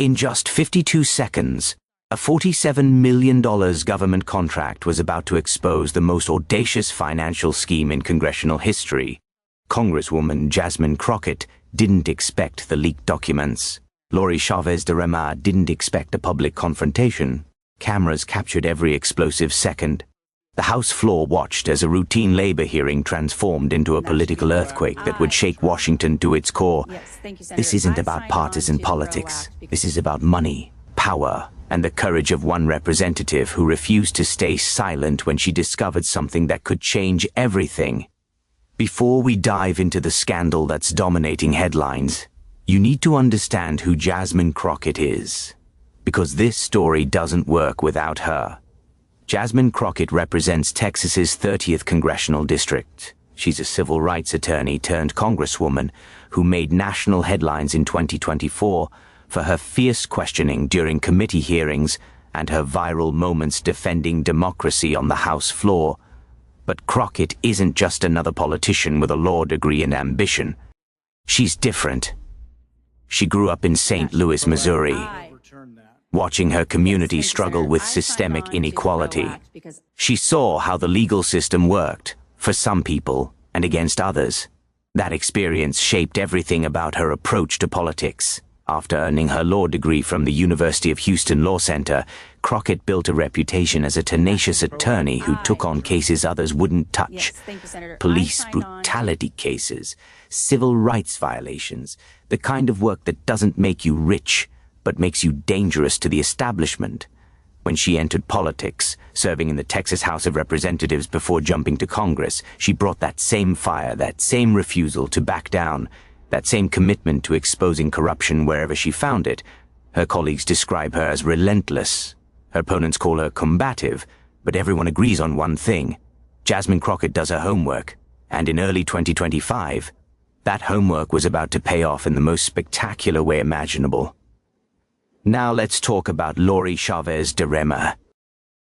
In just 52 seconds, a $47 million government contract was about to expose the most audacious financial scheme in congressional history. Congresswoman Jasmine Crockett didn't expect the leaked documents. Lori Chavez-DeRemer's didn't expect a public confrontation. Cameras captured every explosive second. The House floor watched as a routine labor hearing transformed into a political earthquake that would shake Washington to its core. This isn't about partisan politics. This is about money, power, and the courage of one representative who refused to stay silent when she discovered something that could change everything. Before we dive into the scandal that's dominating headlines, you need to understand who Jasmine Crockett is, because this story doesn't work without her. Jasmine Crockett represents Texas's 30th congressional district. She's a civil rights attorney turned congresswoman who made national headlines in 2024 for her fierce questioning during committee hearings and her viral moments defending democracy on the House floor. But Crockett isn't just another politician with a law degree and ambition. She's different. She grew up in St. Louis, Missouri, watching her community struggle with systemic inequality. She saw how the legal system worked, for some people and against others. That experience shaped everything about her approach to politics. After earning her law degree from the University of Houston Law Center, Crockett built a reputation as a tenacious attorney who took on cases others wouldn't touch. Police brutality cases, civil rights violations, the kind of work that doesn't make you rich, but makes you dangerous to the establishment. When she entered politics, serving in the Texas House of Representatives before jumping to Congress, she brought that same fire, that same refusal to back down, that same commitment to exposing corruption wherever she found it. Her colleagues describe her as relentless. Her opponents call her combative, but everyone agrees on one thing. Jasmine Crockett does her homework, and in early 2025, that homework was about to pay off in the most spectacular way imaginable. Now let's talk about Lori Chavez-DeRemer's.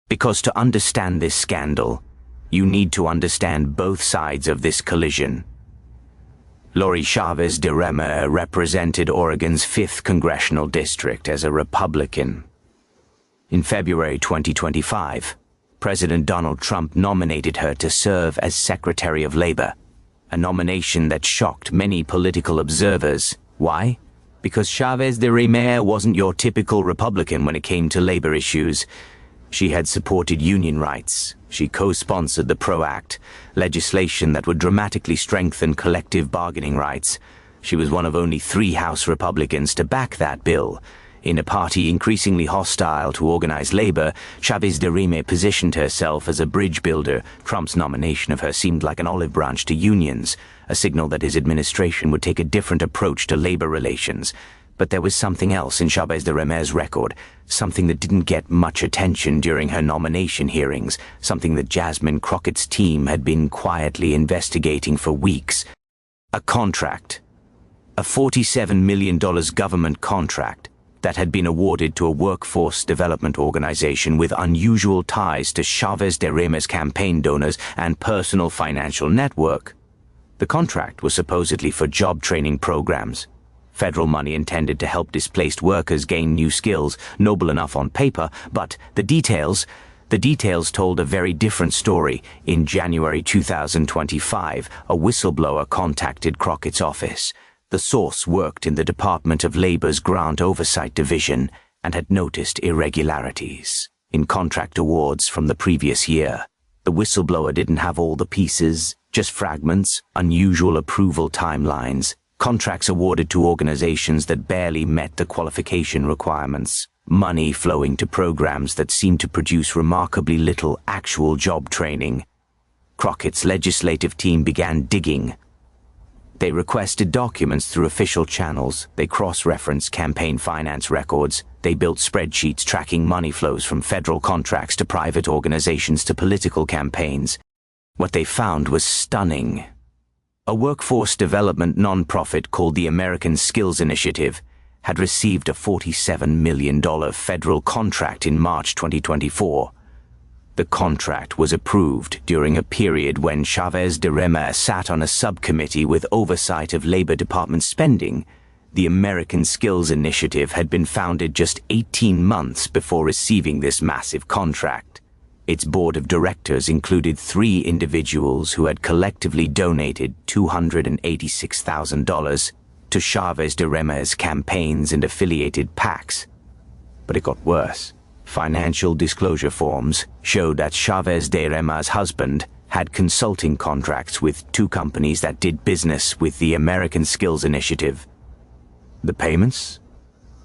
Because to understand this scandal, you need to understand both sides of this collision. Lori Chavez-DeRemer's represented Oregon's 5th congressional district as a Republican. In February 2025, President Donald Trump nominated her to serve as Secretary of Labor, a nomination that shocked many political observers. Why? Because Chavez-DeRemer's wasn't your typical Republican when it came to labor issues. She had supported union rights. She co-sponsored the PRO Act, legislation that would dramatically strengthen collective bargaining rights. She was one of only 3 House Republicans to back that bill. In a party increasingly hostile to organized labor, Chavez-DeRemer's positioned herself as a bridge builder. Trump's nomination of her seemed like an olive branch to unions, a signal that his administration would take a different approach to labor relations. But there was something else in Chavez-DeRemer's record, something that didn't get much attention during her nomination hearings, something that Jasmine Crockett's team had been quietly investigating for weeks. A contract. A $47 million government contract that had been awarded to a workforce development organization with unusual ties to Chavez-DeRemer's campaign donors and personal financial network. The contract was supposedly for job training programs. Federal money intended to help displaced workers gain new skills, noble enough on paper, but the details told a very different story. In January 2025, a whistleblower contacted Crockett's office. The source worked in the Department of Labor's Grant Oversight Division and had noticed irregularities in contract awards from the previous year. The whistleblower didn't have all the pieces, just fragments, unusual approval timelines, contracts awarded to organizations that barely met the qualification requirements, money flowing to programs that seemed to produce remarkably little actual job training. Crockett's legislative team began digging. They requested documents through official channels. They cross-referenced campaign finance records. They built spreadsheets tracking money flows from federal contracts to private organizations to political campaigns. What they found was stunning. A workforce development nonprofit called the American Skills Initiative had received a $47 million federal contract in March 2024. The contract was approved during a period when Chavez-DeRemer's sat on a subcommittee with oversight of Labor Department spending. The American Skills Initiative had been founded just 18 months before receiving this massive contract. Its board of directors included 3 individuals who had collectively donated $286,000 to Chavez-DeRemer's campaigns and affiliated PACs. But it got worse. Financial disclosure forms showed that Chavez-DeRemer's husband had consulting contracts with 2 companies that did business with the American Skills Initiative. The payments?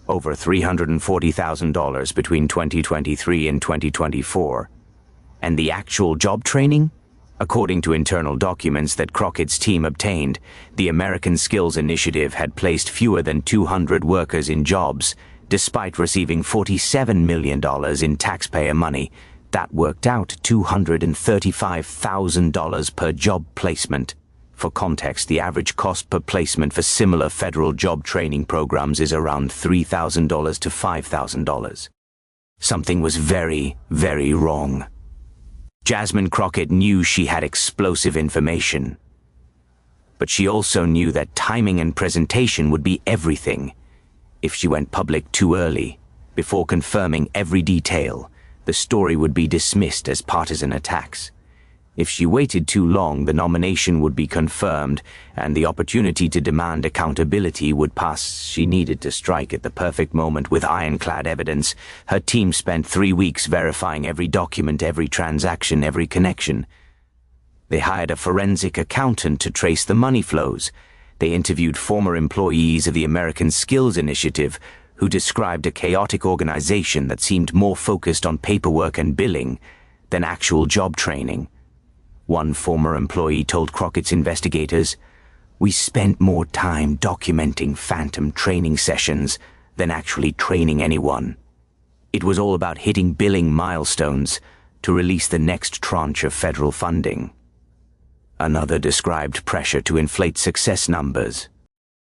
Over $340,000 between 2023 and 2024. And the actual job training? According to internal documents that Crockett's team obtained, the American Skills Initiative had placed fewer than 200 workers in jobs, despite receiving $47 million in taxpayer money. That worked out $235,000 per job placement. For context, the average cost per placement for similar federal job training programs is around $3,000 to $5,000. Something was very, very wrong. Jasmine Crockett knew she had explosive information. But she also knew that timing and presentation would be everything. If she went public too early, before confirming every detail, the story would be dismissed as partisan attacks. If she waited too long, the nomination would be confirmed, and the opportunity to demand accountability would pass. She needed to strike at the perfect moment with ironclad evidence. Her team spent 3 weeks verifying every document, every transaction, every connection. They hired a forensic accountant to trace the money flows. They interviewed former employees of the American Skills Initiative, who described a chaotic organization that seemed more focused on paperwork and billing than actual job training. One former employee told Crockett's investigators, "We spent more time documenting phantom training sessions than actually training anyone. It was all about hitting billing milestones to release the next tranche of federal funding." Another described pressure to inflate success numbers.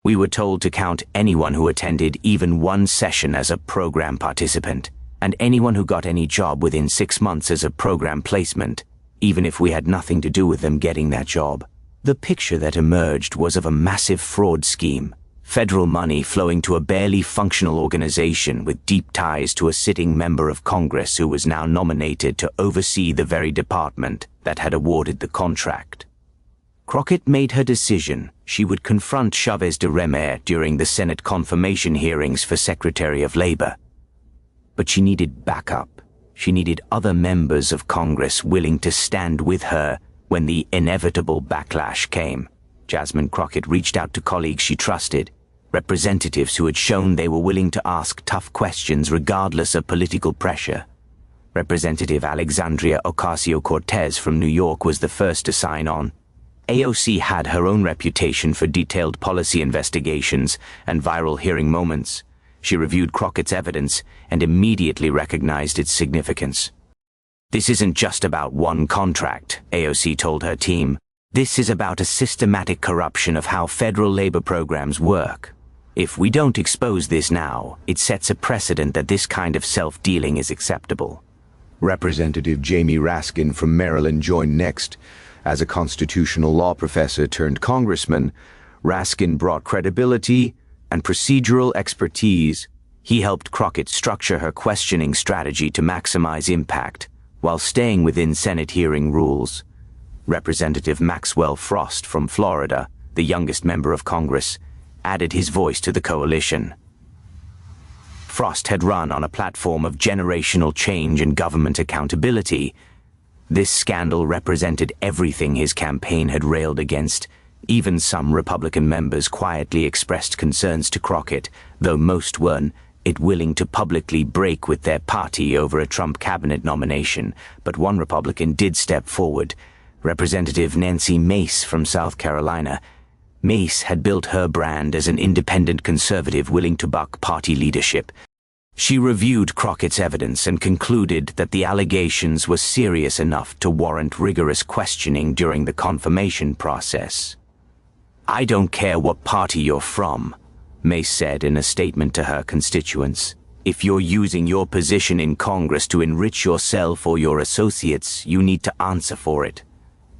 "We were told to count anyone who attended even one session as a program participant, and anyone who got any job within 6 months as a program placement, even if we had nothing to do with them getting that job." The picture that emerged was of a massive fraud scheme, federal money flowing to a barely functional organization with deep ties to a sitting member of Congress who was now nominated to oversee the very department that had awarded the contract. Crockett made her decision. She would confront Chavez-DeRemer during the Senate confirmation hearings for Secretary of Labor. But she needed backup. She needed other members of Congress willing to stand with her when the inevitable backlash came. Jasmine Crockett reached out to colleagues she trusted, representatives who had shown they were willing to ask tough questions regardless of political pressure. Representative Alexandria Ocasio-Cortez from New York was the first to sign on. AOC had her own reputation for detailed policy investigations and viral hearing moments. She reviewed Crockett's evidence and immediately recognized its significance. "This isn't just about one contract," AOC told her team. "This is about a systematic corruption of how federal labor programs work. If we don't expose this now, it sets a precedent that this kind of self-dealing is acceptable." Representative Jamie Raskin from Maryland joined next. As a constitutional law professor turned congressman, Raskin brought credibility and procedural expertise. He helped Crockett structure her questioning strategy to maximize impact while staying within Senate hearing rules. Representative Maxwell Frost from Florida, the youngest member of Congress, added his voice to the coalition. Frost had run on a platform of generational change and government accountability. This scandal represented everything his campaign had railed against. Even some Republican members quietly expressed concerns to Crockett, though most weren't willing to publicly break with their party over a Trump cabinet nomination. But one Republican did step forward, Representative Nancy Mace from South Carolina. Mace had built her brand as an independent conservative willing to buck party leadership. She reviewed Crockett's evidence and concluded that the allegations were serious enough to warrant rigorous questioning during the confirmation process. "I don't care what party you're from," Mace said in a statement to her constituents. "If you're using your position in Congress to enrich yourself or your associates, you need to answer for it.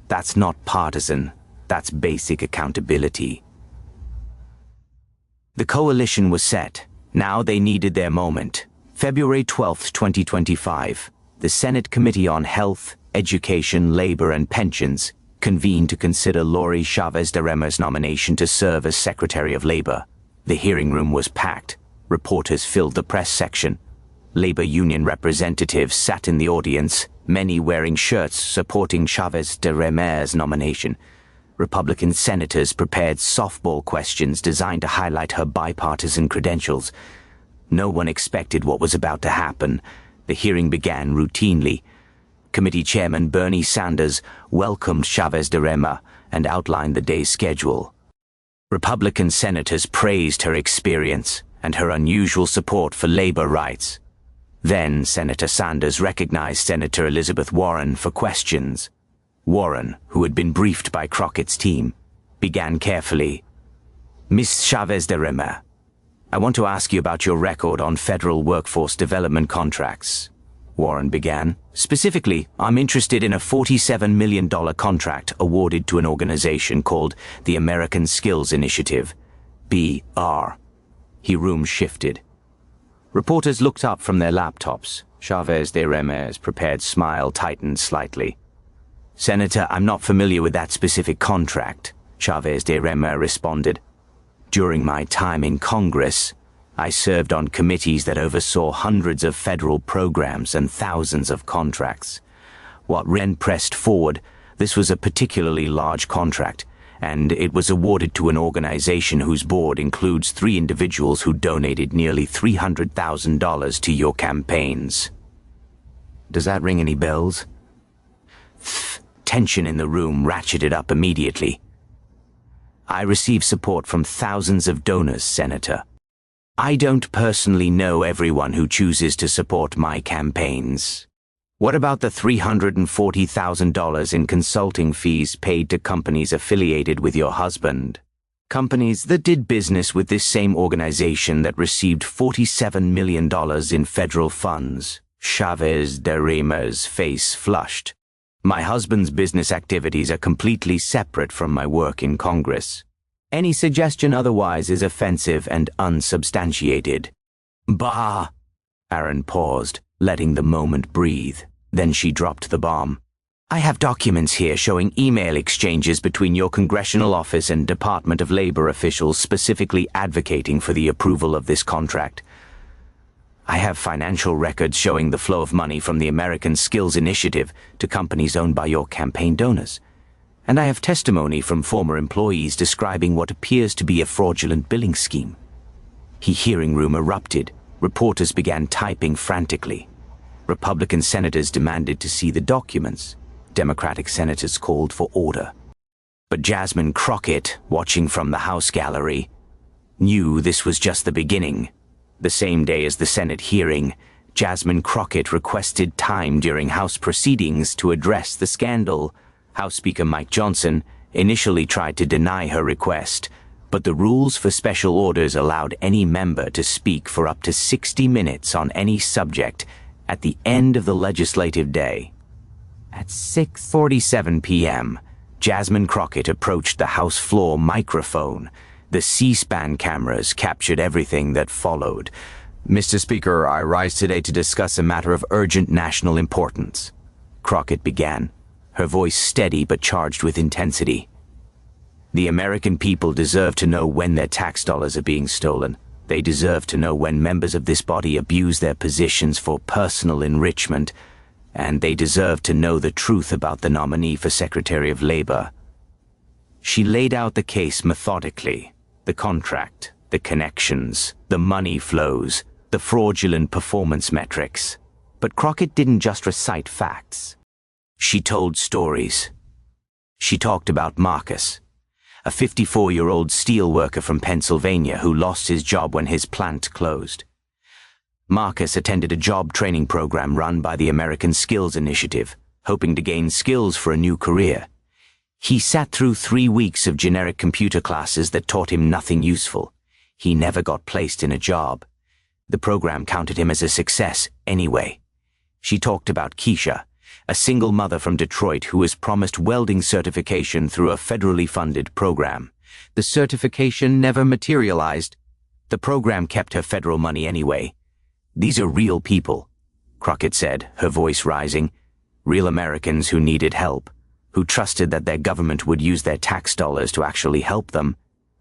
That's not partisan. That's basic accountability." The coalition was set. Now they needed their moment. February 12, 2025, the Senate Committee on Health, Education, Labor and Pensions convened to consider Lori Chavez-DeRemer's nomination to serve as Secretary of Labor. The hearing room was packed. Reporters filled the press section. Labor union representatives sat in the audience, many wearing shirts supporting Chavez-DeRemer's nomination. Republican senators prepared softball questions designed to highlight her bipartisan credentials. No one expected what was about to happen. The hearing began routinely. Committee Chairman Bernie Sanders welcomed Chavez-DeRemer and outlined the day's schedule. Republican senators praised her experience and her unusual support for labor rights. Then Senator Sanders recognized Senator Elizabeth Warren for questions. Warren, who had been briefed by Crockett's team, began carefully. "Miss Chavez-DeRemer, I want to ask you about your record on federal workforce development contracts," Warren began. "Specifically, I'm interested in a $47 million contract awarded to an organization called the American Skills Initiative, BR." His room shifted. Reporters looked up from their laptops. Chavez-DeRemer's prepared smile tightened slightly. "Senator, I'm not familiar with that specific contract," Chavez-DeRemer responded. "During my time in Congress, I served on committees that oversaw hundreds of federal programs and thousands of contracts. What Wren pressed forward, this was a particularly large contract, and it was awarded to an organization whose board includes 3 individuals who donated nearly $300,000 to your campaigns. Does that ring any bells?" Tension in the room ratcheted up immediately. "I receive support from thousands of donors, Senator. I don't personally know everyone who chooses to support my campaigns. What about the $340,000 in consulting fees paid to companies affiliated with your husband? Companies that did business with this same organization that received $47 million in federal funds." Chavez-DeRemer's face flushed. "My husband's business activities are completely separate from my work in Congress. Any suggestion otherwise is offensive and unsubstantiated." "Bah!" Aaron paused, letting the moment breathe. Then she dropped the bomb. "I have documents here showing email exchanges between your congressional office and Department of Labor officials specifically advocating for the approval of this contract. I have financial records showing the flow of money from the American Skills Initiative to companies owned by your campaign donors. And I have testimony from former employees describing what appears to be a fraudulent billing scheme." The hearing room erupted. Reporters began typing frantically. Republican senators demanded to see the documents. Democratic senators called for order. But Jasmine Crockett, watching from the House gallery, knew this was just the beginning. The same day as the Senate hearing, Jasmine Crockett requested time during House proceedings to address the scandal. House Speaker Mike Johnson initially tried to deny her request, but the rules for special orders allowed any member to speak for up to 60 minutes on any subject at the end of the legislative day. At 6:47 p.m., Jasmine Crockett approached the House floor microphone. The C-SPAN cameras captured everything that followed. "Mr. Speaker, I rise today to discuss a matter of urgent national importance," Crockett began, her voice steady but charged with intensity. "The American people deserve to know when their tax dollars are being stolen. They deserve to know when members of this body abuse their positions for personal enrichment, and they deserve to know the truth about the nominee for Secretary of Labor." She laid out the case methodically. The contract, the connections, the money flows, the fraudulent performance metrics. But Crockett didn't just recite facts. She told stories. She talked about Marcus, a 54-year-old steel worker from Pennsylvania who lost his job when his plant closed. Marcus attended a job training program run by the American Skills Initiative, hoping to gain skills for a new career. He sat through 3 weeks of generic computer classes that taught him nothing useful. He never got placed in a job. The program counted him as a success anyway. She talked about Keisha, a single mother from Detroit who was promised welding certification through a federally funded program. The certification never materialized. The program kept her federal money anyway. These are real people, Crockett said, her voice rising. Real Americans who needed help, who trusted that their government would use their tax dollars to actually help them.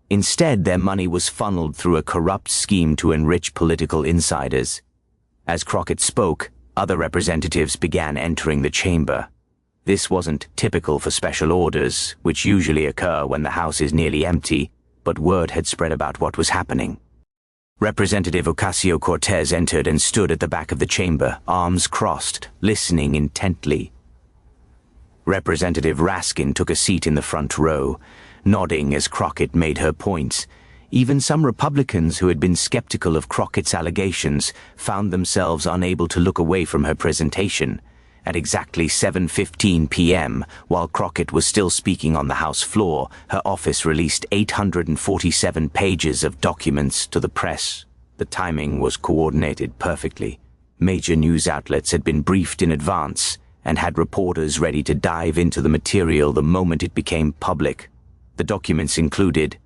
Instead, their money was funneled through a corrupt scheme to enrich political insiders. As Crockett spoke, other representatives began entering the chamber. This wasn't typical for special orders, which usually occur when the House is nearly empty, but word had spread about what was happening. Representative Ocasio-Cortez entered and stood at the back of the chamber, arms crossed, listening intently. Representative Raskin took a seat in the front row, nodding as Crockett made her points. Even some Republicans who had been skeptical of Crockett's allegations found themselves unable to look away from her presentation. At exactly 7:15 p.m., while Crockett was still speaking on the House floor, her office released 847 pages of documents to the press. The timing was coordinated perfectly. Major news outlets had been briefed in advance and had reporters ready to dive into the material the moment it became public. The documents included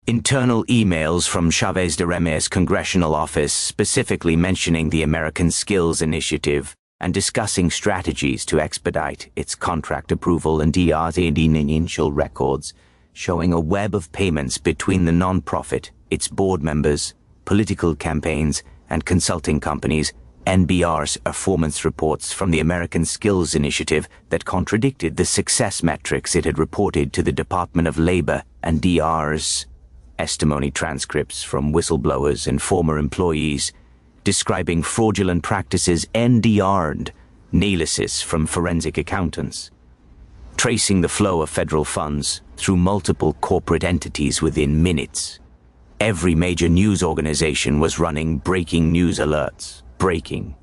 internal emails from Chavez-DeRemer's congressional office specifically mentioning the American Skills Initiative and discussing strategies to expedite its contract approval and financial records, showing a web of payments between the nonprofit, its board members, political campaigns, and consulting companies, NBR's performance reports from the American Skills Initiative that contradicted the success metrics it had reported to the Department of Labor and DR's testimony transcripts from whistleblowers and former employees, describing fraudulent practices NDR'd, analysis from forensic accountants, tracing the flow of federal funds through multiple corporate entities within minutes. Every major news organization was running breaking news alerts. Breaking.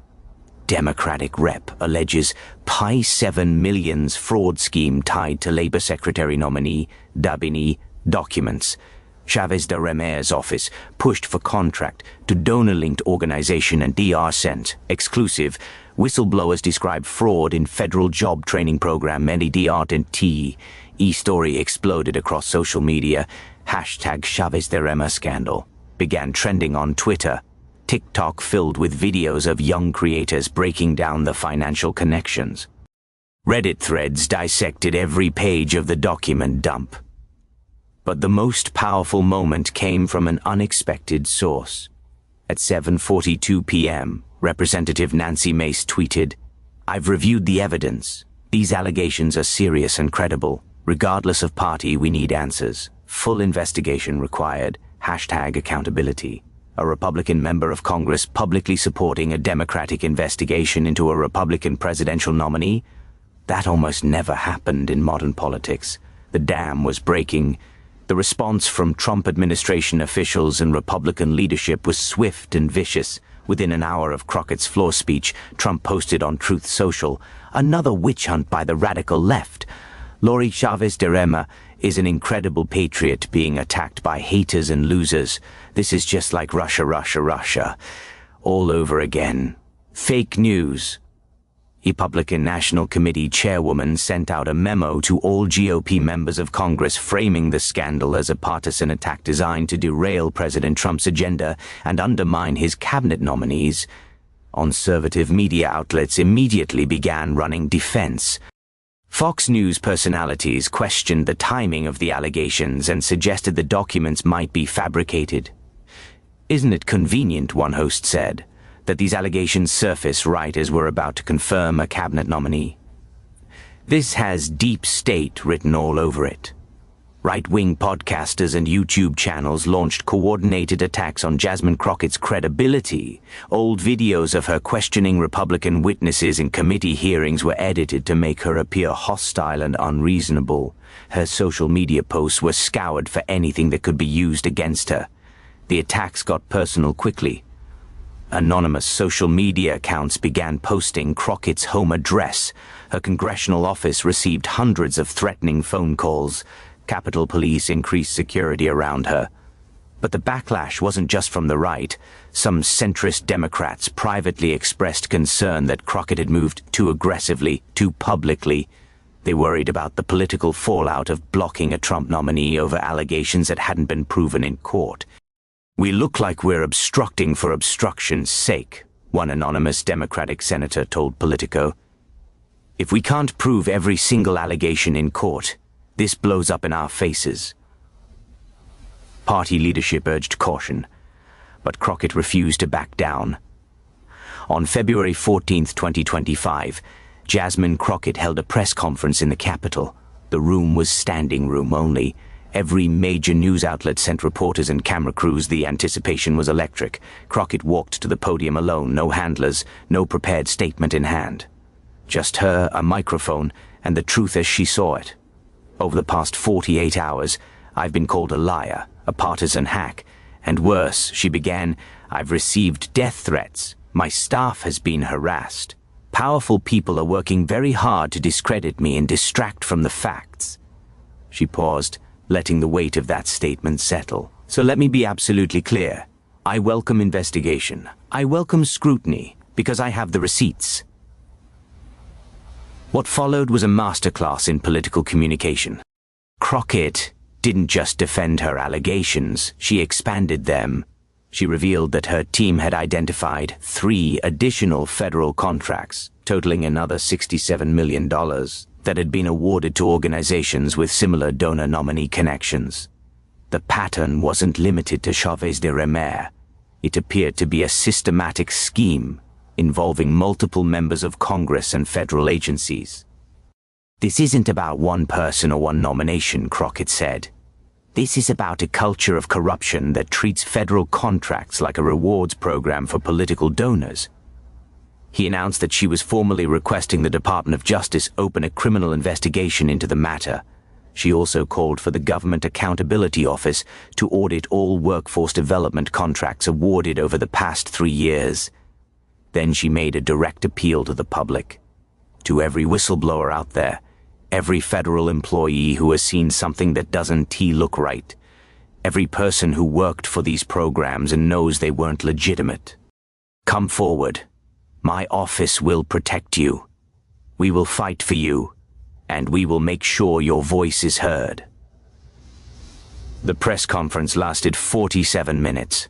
Democratic rep alleges Pi 7 millions fraud scheme tied to Labor Secretary nominee Dabini documents. Chavez-DeRemer's office pushed for contract to donor-linked organization and DR sent. Exclusive. Whistleblowers describe fraud in federal job training program NDR and T. E-story exploded across social media. Hashtag Chavez-DeRemer scandal began trending on Twitter. TikTok filled with videos of young creators breaking down the financial connections. Reddit threads dissected every page of the document dump. But the most powerful moment came from an unexpected source. At 7:42 p.m., Representative Nancy Mace tweeted, "I've reviewed the evidence. These allegations are serious and credible. Regardless of party, we need answers. Full investigation required. Hashtag accountability." A Republican member of Congress publicly supporting a Democratic investigation into a Republican presidential nominee? That almost never happened in modern politics. The dam was breaking. The response from Trump administration officials and Republican leadership was swift and vicious. Within an hour of Crockett's floor speech, Trump posted on Truth Social, "Another witch hunt by the radical left. Lori Chavez-DeRemer is an incredible patriot being attacked by haters and losers. This is just like Russia, Russia, Russia. All over again. Fake news." Republican National Committee chairwoman sent out a memo to all GOP members of Congress framing the scandal as a partisan attack designed to derail President Trump's agenda and undermine his cabinet nominees. Conservative media outlets immediately began running defense. Fox News personalities questioned the timing of the allegations and suggested the documents might be fabricated. "Isn't it convenient," one host said, "that these allegations surface right as we're about to confirm a cabinet nominee? This has deep state written all over it." Right-wing podcasters and YouTube channels launched coordinated attacks on Jasmine Crockett's credibility. Old videos of her questioning Republican witnesses in committee hearings were edited to make her appear hostile and unreasonable. Her social media posts were scoured for anything that could be used against her. The attacks got personal quickly. Anonymous social media accounts began posting Crockett's home address. Her congressional office received hundreds of threatening phone calls. Capitol Police increased security around her. But the backlash wasn't just from the right. Some centrist Democrats privately expressed concern that Crockett had moved too aggressively, too publicly. They worried about the political fallout of blocking a Trump nominee over allegations that hadn't been proven in court. "We look like we're obstructing for obstruction's sake," one anonymous Democratic senator told Politico. "If we can't prove every single allegation in court, this blows up in our faces." Party leadership urged caution, but Crockett refused to back down. On February 14, 2025, Jasmine Crockett held a press conference in the Capitol. The room was standing room only. Every major news outlet sent reporters and camera crews. The anticipation was electric. Crockett walked to the podium alone, no handlers, no prepared statement in hand. Just her, a microphone, and the truth as she saw it. "Over the past 48 hours, I've been called a liar, a partisan hack, and worse," she began, "I've received death threats. My staff has been harassed. Powerful people are working very hard to discredit me and distract from the facts." She paused, letting the weight of that statement settle. "So let me be absolutely clear. I welcome investigation. I welcome scrutiny, because I have the receipts." What followed was a masterclass in political communication. Crockett didn't just defend her allegations, she expanded them. She revealed that her team had identified 3 additional federal contracts, totaling another $67 million, that had been awarded to organizations with similar donor nominee connections. The pattern wasn't limited to Chavez-DeRemer's. It appeared to be a systematic scheme involving multiple members of Congress and federal agencies. "This isn't about one person or one nomination," Crockett said. "This is about a culture of corruption that treats federal contracts like a rewards program for political donors." He announced that she was formally requesting the Department of Justice open a criminal investigation into the matter. She also called for the Government Accountability Office to audit all workforce development contracts awarded over the past 3 years. Then she made a direct appeal to the public. To every whistleblower out there, every federal employee who has seen something that doesn't look right, every person who worked for these programs and knows they weren't legitimate, come forward. My office will protect you. We will fight for you, and we will make sure your voice is heard. The press conference lasted 47 minutes.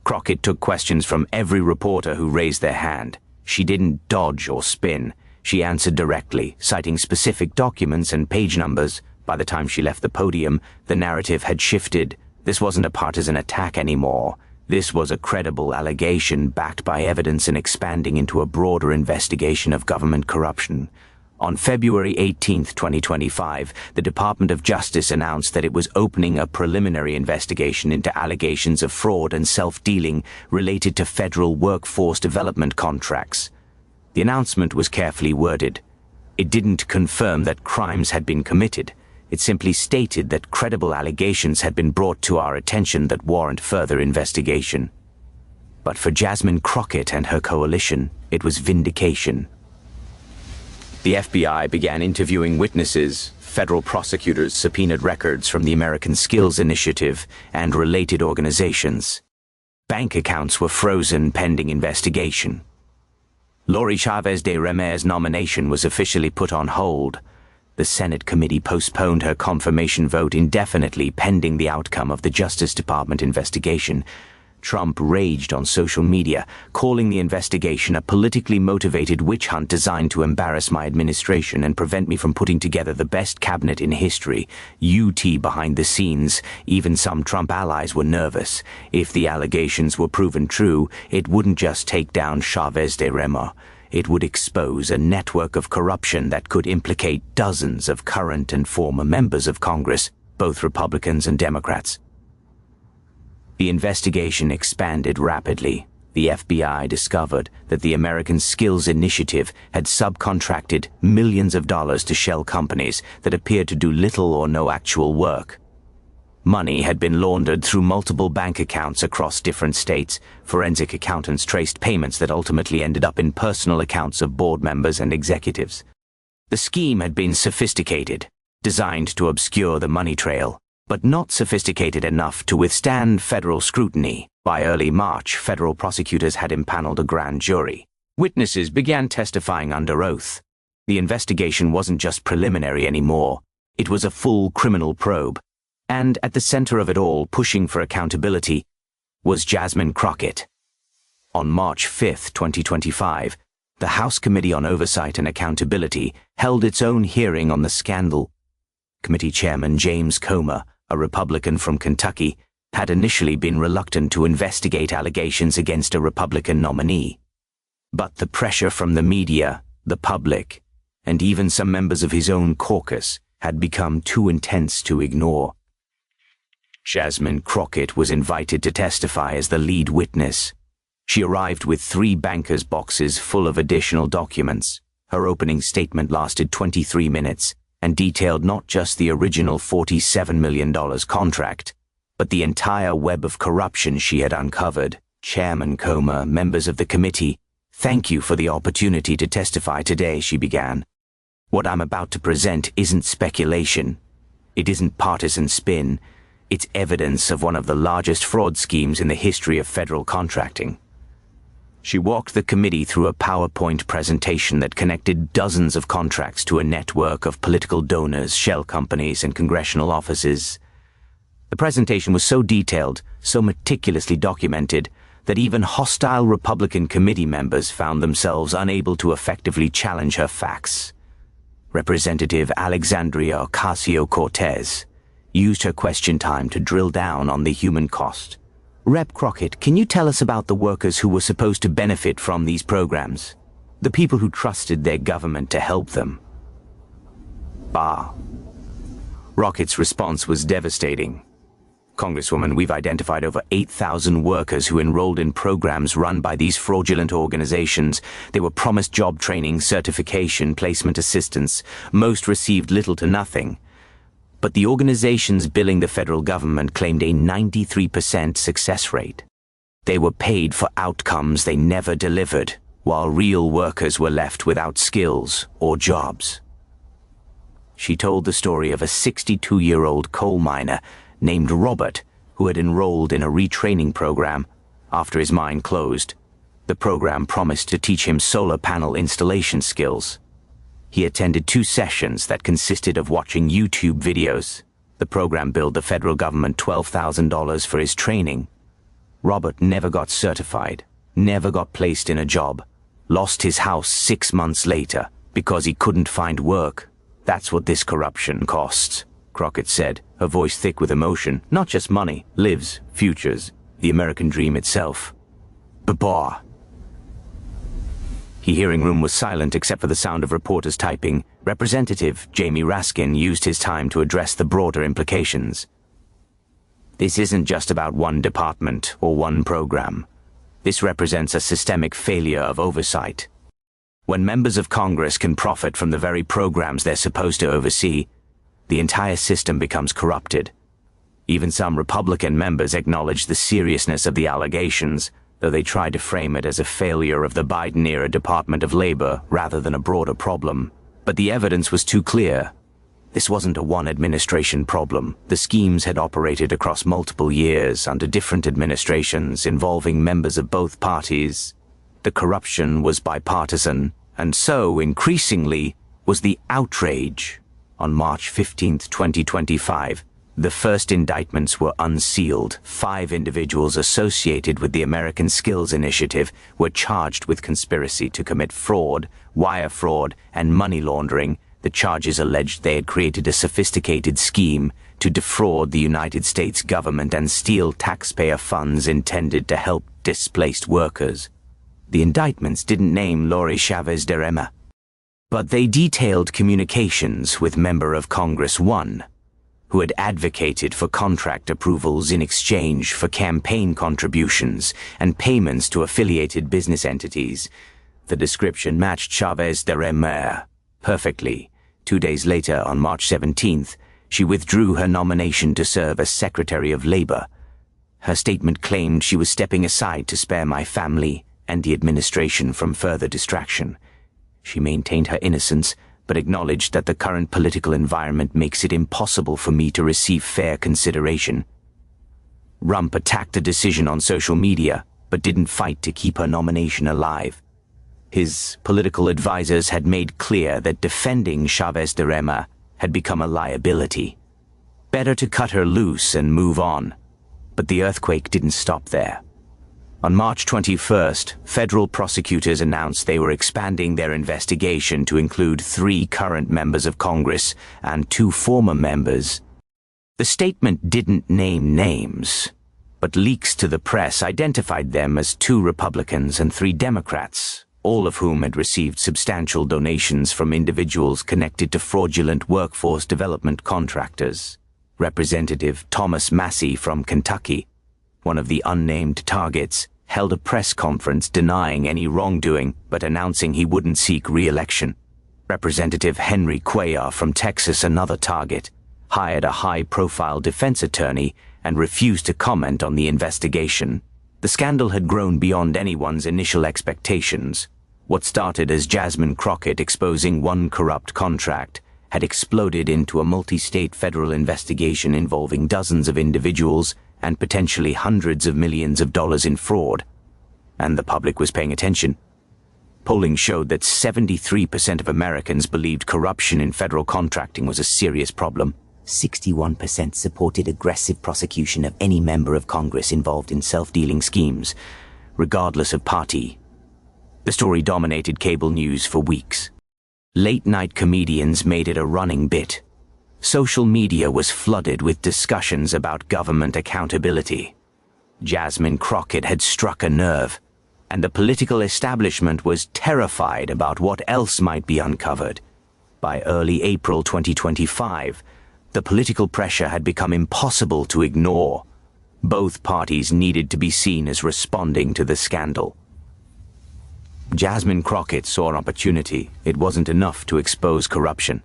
Crockett took questions from every reporter who raised their hand. She didn't dodge or spin. She answered directly, citing specific documents and page numbers. By the time she left the podium, the narrative had shifted. This wasn't a partisan attack anymore. This was a credible allegation backed by evidence and expanding into a broader investigation of government corruption. On February 18, 2025, the Department of Justice announced that it was opening a preliminary investigation into allegations of fraud and self-dealing related to federal workforce development contracts. The announcement was carefully worded. It didn't confirm that crimes had been committed. It simply stated that credible allegations had been brought to our attention that warrant further investigation. But for Jasmine Crockett and her coalition, it was vindication. The FBI began interviewing witnesses. Federal prosecutors subpoenaed records from the American Skills Initiative and related organizations. Bank accounts were frozen pending investigation. Lori Chavez-DeRemer's nomination was officially put on hold. The Senate committee postponed her confirmation vote indefinitely pending the outcome of the Justice Department investigation. Trump raged on social media, calling the investigation a politically motivated witch hunt designed to embarrass my administration and prevent me from putting together the best cabinet in history. UT behind the scenes, even some Trump allies were nervous. If the allegations were proven true, it wouldn't just take down Chavez-DeRemer. It would expose a network of corruption that could implicate dozens of current and former members of Congress, both Republicans and Democrats. The investigation expanded rapidly. The FBI discovered that the American Skills Initiative had subcontracted millions of dollars to shell companies that appeared to do little or no actual work. Money had been laundered through multiple bank accounts across different states. Forensic accountants traced payments that ultimately ended up in personal accounts of board members and executives. The scheme had been sophisticated, designed to obscure the money trail, but not sophisticated enough to withstand federal scrutiny. By early March, federal prosecutors had impaneled a grand jury. Witnesses began testifying under oath. The investigation wasn't just preliminary anymore. It was a full criminal probe. And at the center of it all, pushing for accountability, was Jasmine Crockett. On March 5, 2025, the House Committee on Oversight and Accountability held its own hearing on the scandal. Committee Chairman James Comer, a Republican from Kentucky, had initially been reluctant to investigate allegations against a Republican nominee. But the pressure from the media, the public, and even some members of his own caucus had become too intense to ignore. Jasmine Crockett was invited to testify as the lead witness. She arrived with 3 banker's boxes full of additional documents. Her opening statement lasted 23 minutes and detailed not just the original $47 million contract, but the entire web of corruption she had uncovered. Chairman Comer, members of the committee, "Thank you for the opportunity to testify today," she began. "What I'm about to present isn't speculation. It isn't partisan spin. It's evidence of one of the largest fraud schemes in the history of federal contracting." She walked the committee through a PowerPoint presentation that connected dozens of contracts to a network of political donors, shell companies, and congressional offices. The presentation was so detailed, so meticulously documented, that even hostile Republican committee members found themselves unable to effectively challenge her facts. Representative Alexandria Ocasio-Cortez used her question time to drill down on the human cost. "Rep. Crockett, can you tell us about the workers who were supposed to benefit from these programs? The people who trusted their government to help them?" Bah. Crockett's response was devastating. "Congresswoman, we've identified over 8,000 workers who enrolled in programs run by these fraudulent organizations. They were promised job training, certification, placement assistance. Most received little to nothing. But the organizations billing the federal government claimed a 93% success rate. They were paid for outcomes they never delivered, while real workers were left without skills or jobs." She told the story of a 62-year-old coal miner named Robert, who had enrolled in a retraining program. After his mine closed, the program promised to teach him solar panel installation skills. He attended 2 sessions that consisted of watching YouTube videos. The program billed the federal government $12,000 for his training. Robert never got certified, never got placed in a job, lost his house 6 months later because he couldn't find work. "That's what this corruption costs," Crockett said, her voice thick with emotion. "Not just money, lives, futures, the American dream itself." Bah. The hearing room was silent except for the sound of reporters typing. Representative Jamie Raskin used his time to address the broader implications. "This isn't just about one department or one program. This represents a systemic failure of oversight. When members of Congress can profit from the very programs they're supposed to oversee, the entire system becomes corrupted. Even some Republican members acknowledged the seriousness of the allegations, though they tried to frame it as a failure of the Biden-era Department of Labor rather than a broader problem. But the evidence was too clear. This wasn't a one-administration problem. The schemes had operated across multiple years under different administrations involving members of both parties. The corruption was bipartisan, and so, increasingly, was the outrage. On March 15, 2025, the first indictments were unsealed. 5 individuals associated with the American Skills Initiative were charged with conspiracy to commit fraud, wire fraud, and money laundering. The charges alleged they had created a sophisticated scheme to defraud the United States government and steal taxpayer funds intended to help displaced workers. The indictments didn't name Lori Chavez-DeRemer, but they detailed communications with Member of Congress 1, who had advocated for contract approvals in exchange for campaign contributions and payments to affiliated business entities. The description matched Chavez-DeRemer's perfectly. 2 days later, on March 17th, she withdrew her nomination to serve as Secretary of Labor. Her statement claimed she was stepping aside to spare my family and the administration from further distraction. She maintained her innocence, but acknowledged that the current political environment makes it impossible for me to receive fair consideration. Rump attacked the decision on social media, but didn't fight to keep her nomination alive. His political advisors had made clear that defending Chavez-DeRemer had become a liability. Better to cut her loose and move on. But the earthquake didn't stop there. On March 21st, federal prosecutors announced they were expanding their investigation to include 3 current members of Congress and 2 former members. The statement didn't name names, but leaks to the press identified them as 2 Republicans and 3 Democrats, all of whom had received substantial donations from individuals connected to fraudulent workforce development contractors. Representative Thomas Massey from Kentucky, one of the unnamed targets, held a press conference denying any wrongdoing but announcing he wouldn't seek re-election. Representative Henry Cuellar from Texas, another target, hired a high-profile defense attorney and refused to comment on the investigation. The scandal had grown beyond anyone's initial expectations. What started as Jasmine Crockett exposing one corrupt contract had exploded into a multi-state federal investigation involving dozens of individuals and potentially hundreds of millions of dollars in fraud. And the public was paying attention. Polling showed that 73% of Americans believed corruption in federal contracting was a serious problem. 61% supported aggressive prosecution of any member of Congress involved in self-dealing schemes, regardless of party. The story dominated cable news for weeks. Late-night comedians made it a running bit. Social media was flooded with discussions about government accountability. Jasmine Crockett had struck a nerve, and the political establishment was terrified about what else might be uncovered. By early April 2025, the political pressure had become impossible to ignore. Both parties needed to be seen as responding to the scandal. Jasmine Crockett saw an opportunity. It wasn't enough to expose corruption.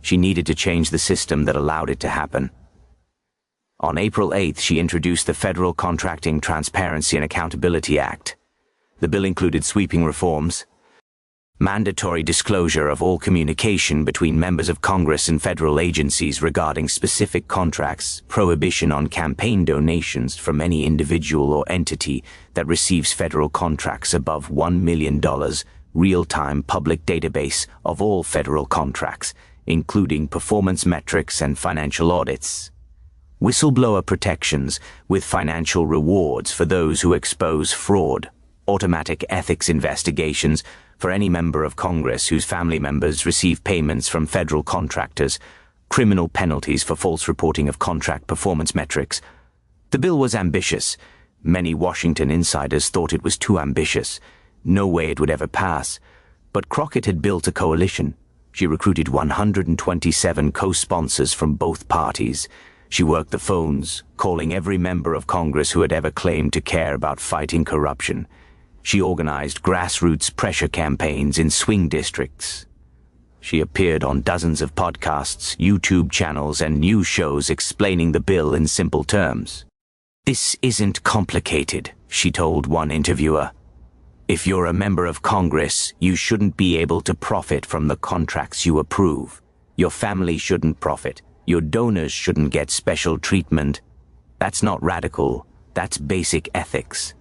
She needed to change the system that allowed it to happen. On April 8th, she introduced the Federal Contracting Transparency and Accountability Act. The bill included sweeping reforms: mandatory disclosure of all communication between members of Congress and federal agencies regarding specific contracts, prohibition on campaign donations from any individual or entity that receives federal contracts above $1 million, real-time public database of all federal contracts, including performance metrics and financial audits. Whistleblower protections with financial rewards for those who expose fraud. Automatic ethics investigations for any member of Congress whose family members receive payments from federal contractors. Criminal penalties for false reporting of contract performance metrics. The bill was ambitious. Many Washington insiders thought it was too ambitious. No way it would ever pass. But Crockett had built a coalition. She recruited 127 co-sponsors from both parties. She worked the phones, calling every member of Congress who had ever claimed to care about fighting corruption. She organized grassroots pressure campaigns in swing districts. She appeared on dozens of podcasts, YouTube channels, and news shows explaining the bill in simple terms. "This isn't complicated," she told one interviewer. "If you're a member of Congress, you shouldn't be able to profit from the contracts you approve. Your family shouldn't profit. Your donors shouldn't get special treatment. That's not radical. That's basic ethics."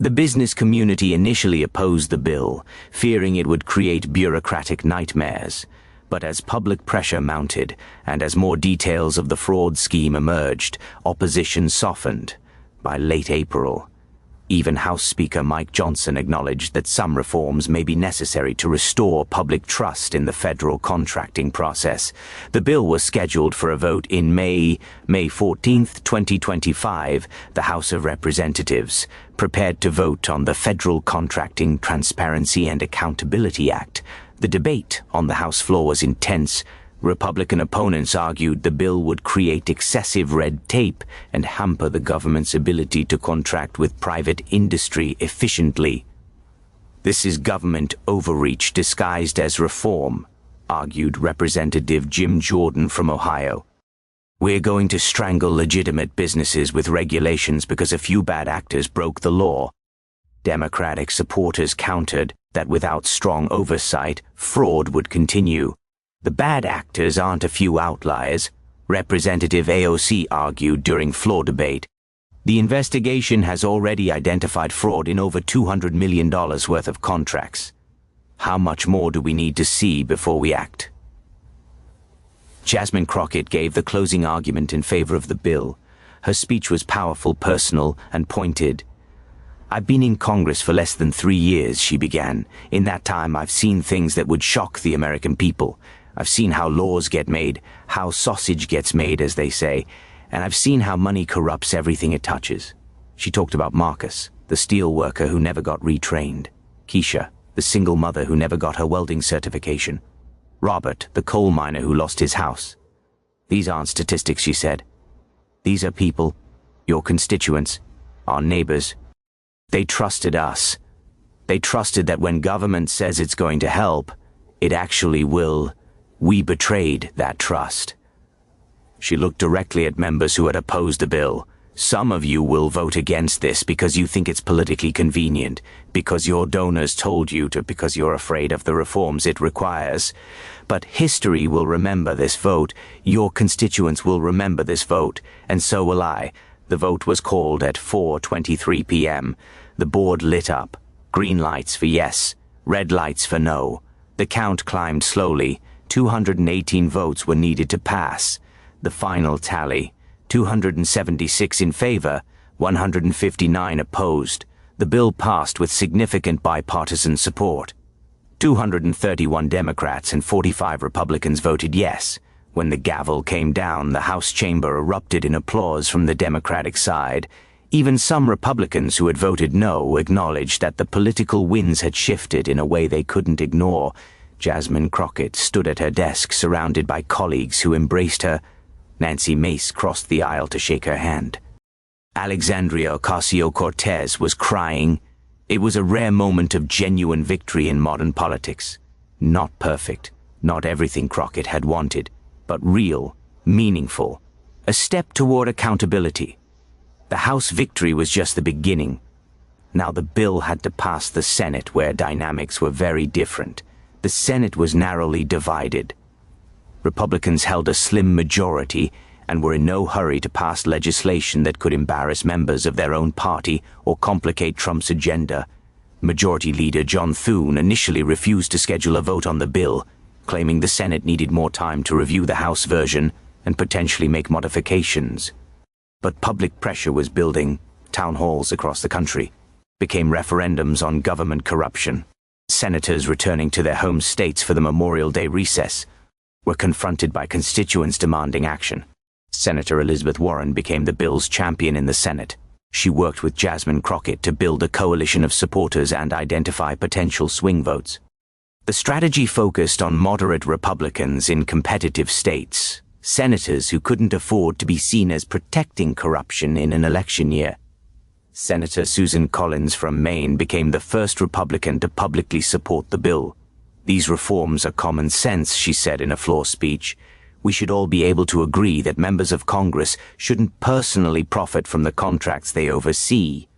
The business community initially opposed the bill, fearing it would create bureaucratic nightmares. But as public pressure mounted, and as more details of the fraud scheme emerged, opposition softened. By late April, even House Speaker Mike Johnson acknowledged that some reforms may be necessary to restore public trust in the federal contracting process. The bill was scheduled for a vote in May 14th, 2025, the House of Representatives, prepared to vote on the Federal Contracting Transparency and Accountability Act. The debate on the House floor was intense. Republican opponents argued the bill would create excessive red tape and hamper the government's ability to contract with private industry efficiently. "This is government overreach disguised as reform," argued Representative Jim Jordan from Ohio. "We're going to strangle legitimate businesses with regulations because a few bad actors broke the law." Democratic supporters countered that without strong oversight, fraud would continue. "The bad actors aren't a few outliers," Representative AOC argued during floor debate. "The investigation has already identified fraud in over $200 million worth of contracts. How much more do we need to see before we act?" Jasmine Crockett gave the closing argument in favor of the bill. Her speech was powerful, personal, and pointed. "I've been in Congress for less than 3 years," she began. "In that time, I've seen things that would shock the American people. I've seen how laws get made, how sausage gets made, as they say, and I've seen how money corrupts everything it touches." She talked about Marcus, the steel worker who never got retrained; Keisha, the single mother who never got her welding certification; Robert, the coal miner who lost his house. "These aren't statistics," she said. "These are people, your constituents, our neighbors. They trusted us. They trusted that when government says it's going to help, it actually will. We betrayed that trust." She looked directly at members who had opposed the bill. "Some of you will vote against this because you think it's politically convenient, because your donors told you to, because you're afraid of the reforms it requires. But history will remember this vote. Your constituents will remember this vote, and so will I." The vote was called at 4:23 p.m. The board lit up. Green lights for yes, red lights for no. The count climbed slowly. 218 votes were needed to pass. The final tally: 276 in favor, 159 opposed. The bill passed with significant bipartisan support. 231 Democrats and 45 Republicans voted yes. When the gavel came down, the House chamber erupted in applause from the Democratic side. Even some Republicans who had voted no acknowledged that the political winds had shifted in a way they couldn't ignore. Jasmine Crockett stood at her desk, surrounded by colleagues who embraced her. Nancy Mace crossed the aisle to shake her hand. Alexandria Ocasio-Cortez was crying. It was a rare moment of genuine victory in modern politics. Not perfect, not everything Crockett had wanted, but real, meaningful, a step toward accountability. The House victory was just the beginning. Now the bill had to pass the Senate, where dynamics were very different. The Senate was narrowly divided. Republicans held a slim majority and were in no hurry to pass legislation that could embarrass members of their own party or complicate Trump's agenda. Majority Leader John Thune initially refused to schedule a vote on the bill, claiming the Senate needed more time to review the House version and potentially make modifications. But public pressure was building. Town halls across the country became referendums on government corruption. Senators returning to their home states for the Memorial Day recess were confronted by constituents demanding action. Senator Elizabeth Warren became the bill's champion in the Senate. She worked with Jasmine Crockett to build a coalition of supporters and identify potential swing votes. The strategy focused on moderate Republicans in competitive states, senators who couldn't afford to be seen as protecting corruption in an election year. Senator Susan Collins from Maine became the first Republican to publicly support the bill. "These reforms are common sense," she said in a floor speech. "We should all be able to agree that members of Congress shouldn't personally profit from the contracts they oversee."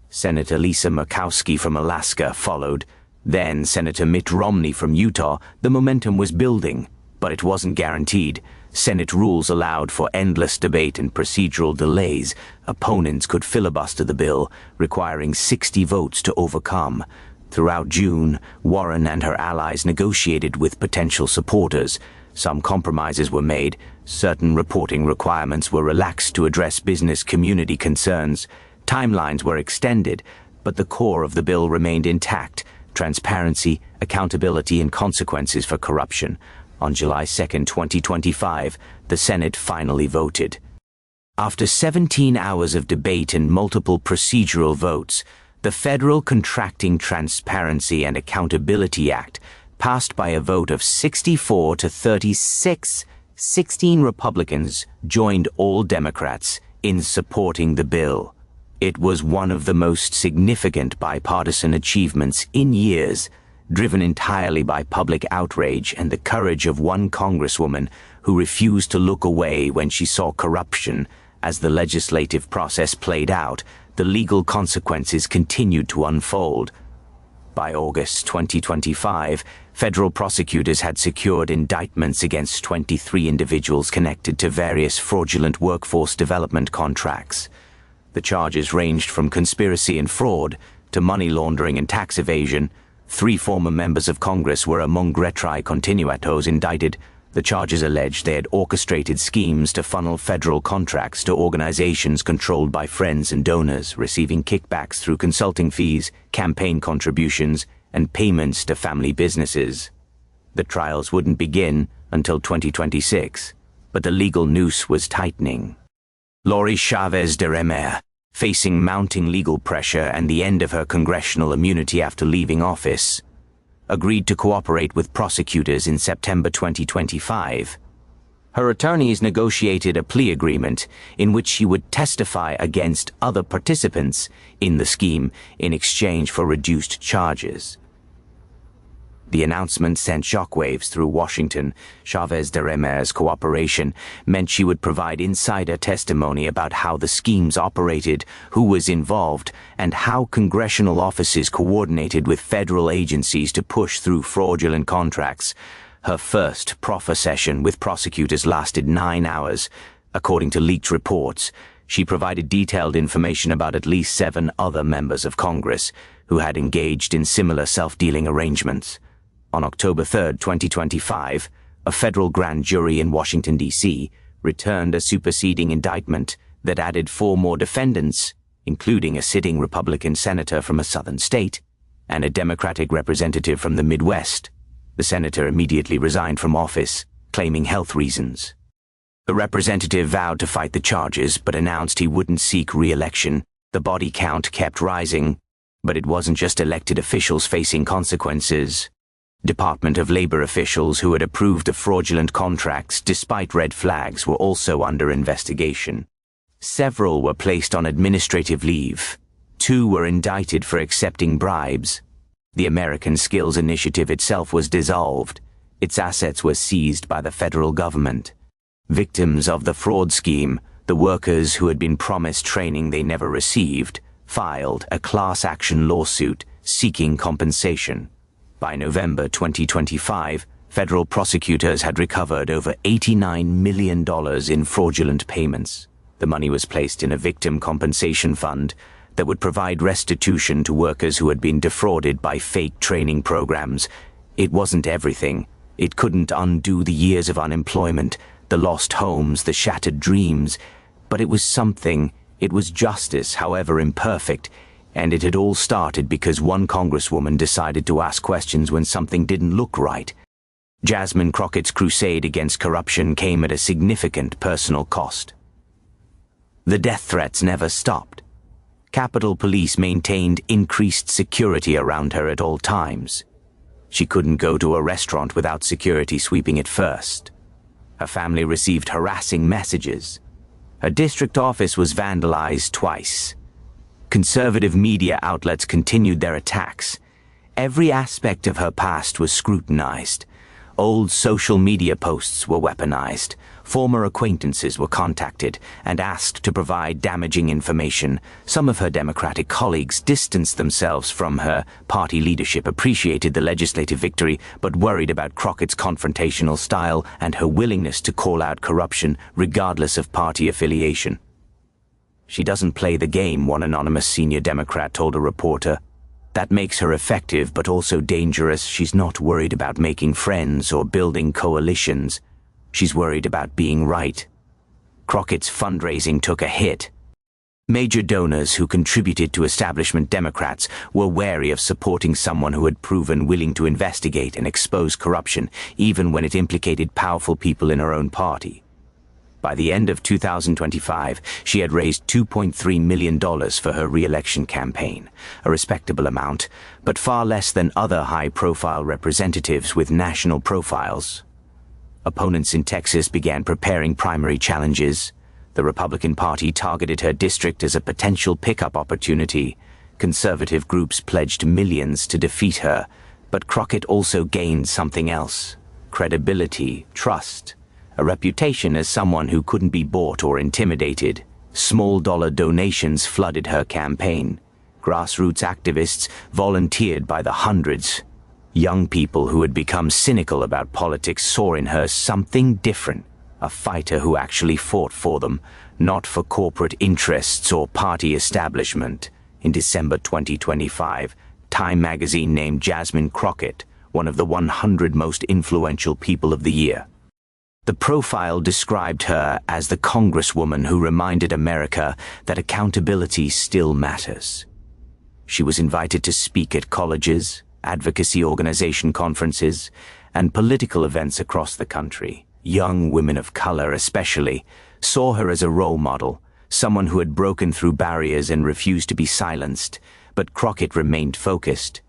Senator Lisa Murkowski from Alaska followed. Then Senator Mitt Romney from Utah. The momentum was building, but it wasn't guaranteed. Senate rules allowed for endless debate and procedural delays. Opponents could filibuster the bill, requiring 60 votes to overcome. Throughout June, Warren and her allies negotiated with potential supporters. Some compromises were made. Certain reporting requirements were relaxed to address business community concerns. Timelines were extended, but the core of the bill remained intact: transparency, accountability, and consequences for corruption. On July 2, 2025, the Senate finally voted. After 17 hours of debate and multiple procedural votes, the Federal Contracting Transparency and Accountability Act passed by a vote of 64 to 36. 16 Republicans joined all Democrats in supporting the bill. It was one of the most significant bipartisan achievements in years, driven entirely by public outrage and the courage of one Congresswoman who refused to look away when she saw corruption. As the legislative process played out, the legal consequences continued to unfold. By August 2025, federal prosecutors had secured indictments against 23 individuals connected to various fraudulent workforce development contracts. The charges ranged from conspiracy and fraud to money laundering and tax evasion. 3 former members of Congress were among gratuitous continuatos indicted, The charges alleged they had orchestrated schemes to funnel federal contracts to organizations controlled by friends and donors, receiving kickbacks through consulting fees, campaign contributions, and payments to family businesses. The trials wouldn't begin until 2026, but the legal noose was tightening. Lori Chavez-DeRemer's, facing mounting legal pressure and the end of her congressional immunity after leaving office, agreed to cooperate with prosecutors in September 2025. Her attorneys negotiated a plea agreement in which she would testify against other participants in the scheme in exchange for reduced charges. The announcement sent shockwaves through Washington. Chavez-DeRemer's cooperation meant she would provide insider testimony about how the schemes operated, who was involved, and how congressional offices coordinated with federal agencies to push through fraudulent contracts. Her first proffer session with prosecutors lasted 9 hours. According to leaked reports, she provided detailed information about at least 7 other members of Congress who had engaged in similar self-dealing arrangements. On October 3, 2025, a federal grand jury in Washington, D.C., returned a superseding indictment that added 4 more defendants, including a sitting Republican senator from a southern state and a Democratic representative from the Midwest. The senator immediately resigned from office, claiming health reasons. The representative vowed to fight the charges, but announced he wouldn't seek re-election. The body count kept rising, but it wasn't just elected officials facing consequences. Department of Labor officials who had approved the fraudulent contracts despite red flags were also under investigation. Several were placed on administrative leave. 2 were indicted for accepting bribes. The American Skills Initiative itself was dissolved. Its assets were seized by the federal government. Victims of the fraud scheme, the workers who had been promised training they never received, filed a class action lawsuit seeking compensation. By November 2025, federal prosecutors had recovered over $89 million in fraudulent payments. The money was placed in a victim compensation fund that would provide restitution to workers who had been defrauded by fake training programs. It wasn't everything. It couldn't undo the years of unemployment, the lost homes, the shattered dreams. But it was something. It was justice, however imperfect. And it had all started because one congresswoman decided to ask questions when something didn't look right. Jasmine Crockett's crusade against corruption came at a significant personal cost. The death threats never stopped. Capitol Police maintained increased security around her at all times. She couldn't go to a restaurant without security sweeping it first. Her family received harassing messages. Her district office was vandalized twice. Conservative media outlets continued their attacks. Every aspect of her past was scrutinized. Old social media posts were weaponized. Former acquaintances were contacted and asked to provide damaging information. Some of her Democratic colleagues distanced themselves from her. Party leadership appreciated the legislative victory, but worried about Crockett's confrontational style and her willingness to call out corruption regardless of party affiliation. "She doesn't play the game," one anonymous senior Democrat told a reporter. "That makes her effective but also dangerous. She's not worried about making friends or building coalitions. She's worried about being right." Crockett's fundraising took a hit. Major donors who contributed to establishment Democrats were wary of supporting someone who had proven willing to investigate and expose corruption, even when it implicated powerful people in her own party. By the end of 2025, she had raised $2.3 million for her re-election campaign, a respectable amount, but far less than other high-profile representatives with national profiles. Opponents in Texas began preparing primary challenges. The Republican Party targeted her district as a potential pickup opportunity. Conservative groups pledged millions to defeat her, but Crockett also gained something else: credibility, trust, a reputation as someone who couldn't be bought or intimidated. Small-dollar donations flooded her campaign. Grassroots activists volunteered by the hundreds. Young people who had become cynical about politics saw in her something different, a fighter who actually fought for them, not for corporate interests or party establishment. In December 2025, Time magazine named Jasmine Crockett one of the 100 most influential people of the year. The profile described her as the congresswoman who reminded America that accountability still matters. She was invited to speak at colleges, advocacy organization conferences, and political events across the country. Young women of color, especially, saw her as a role model, someone who had broken through barriers and refused to be silenced, but Crockett remained focused.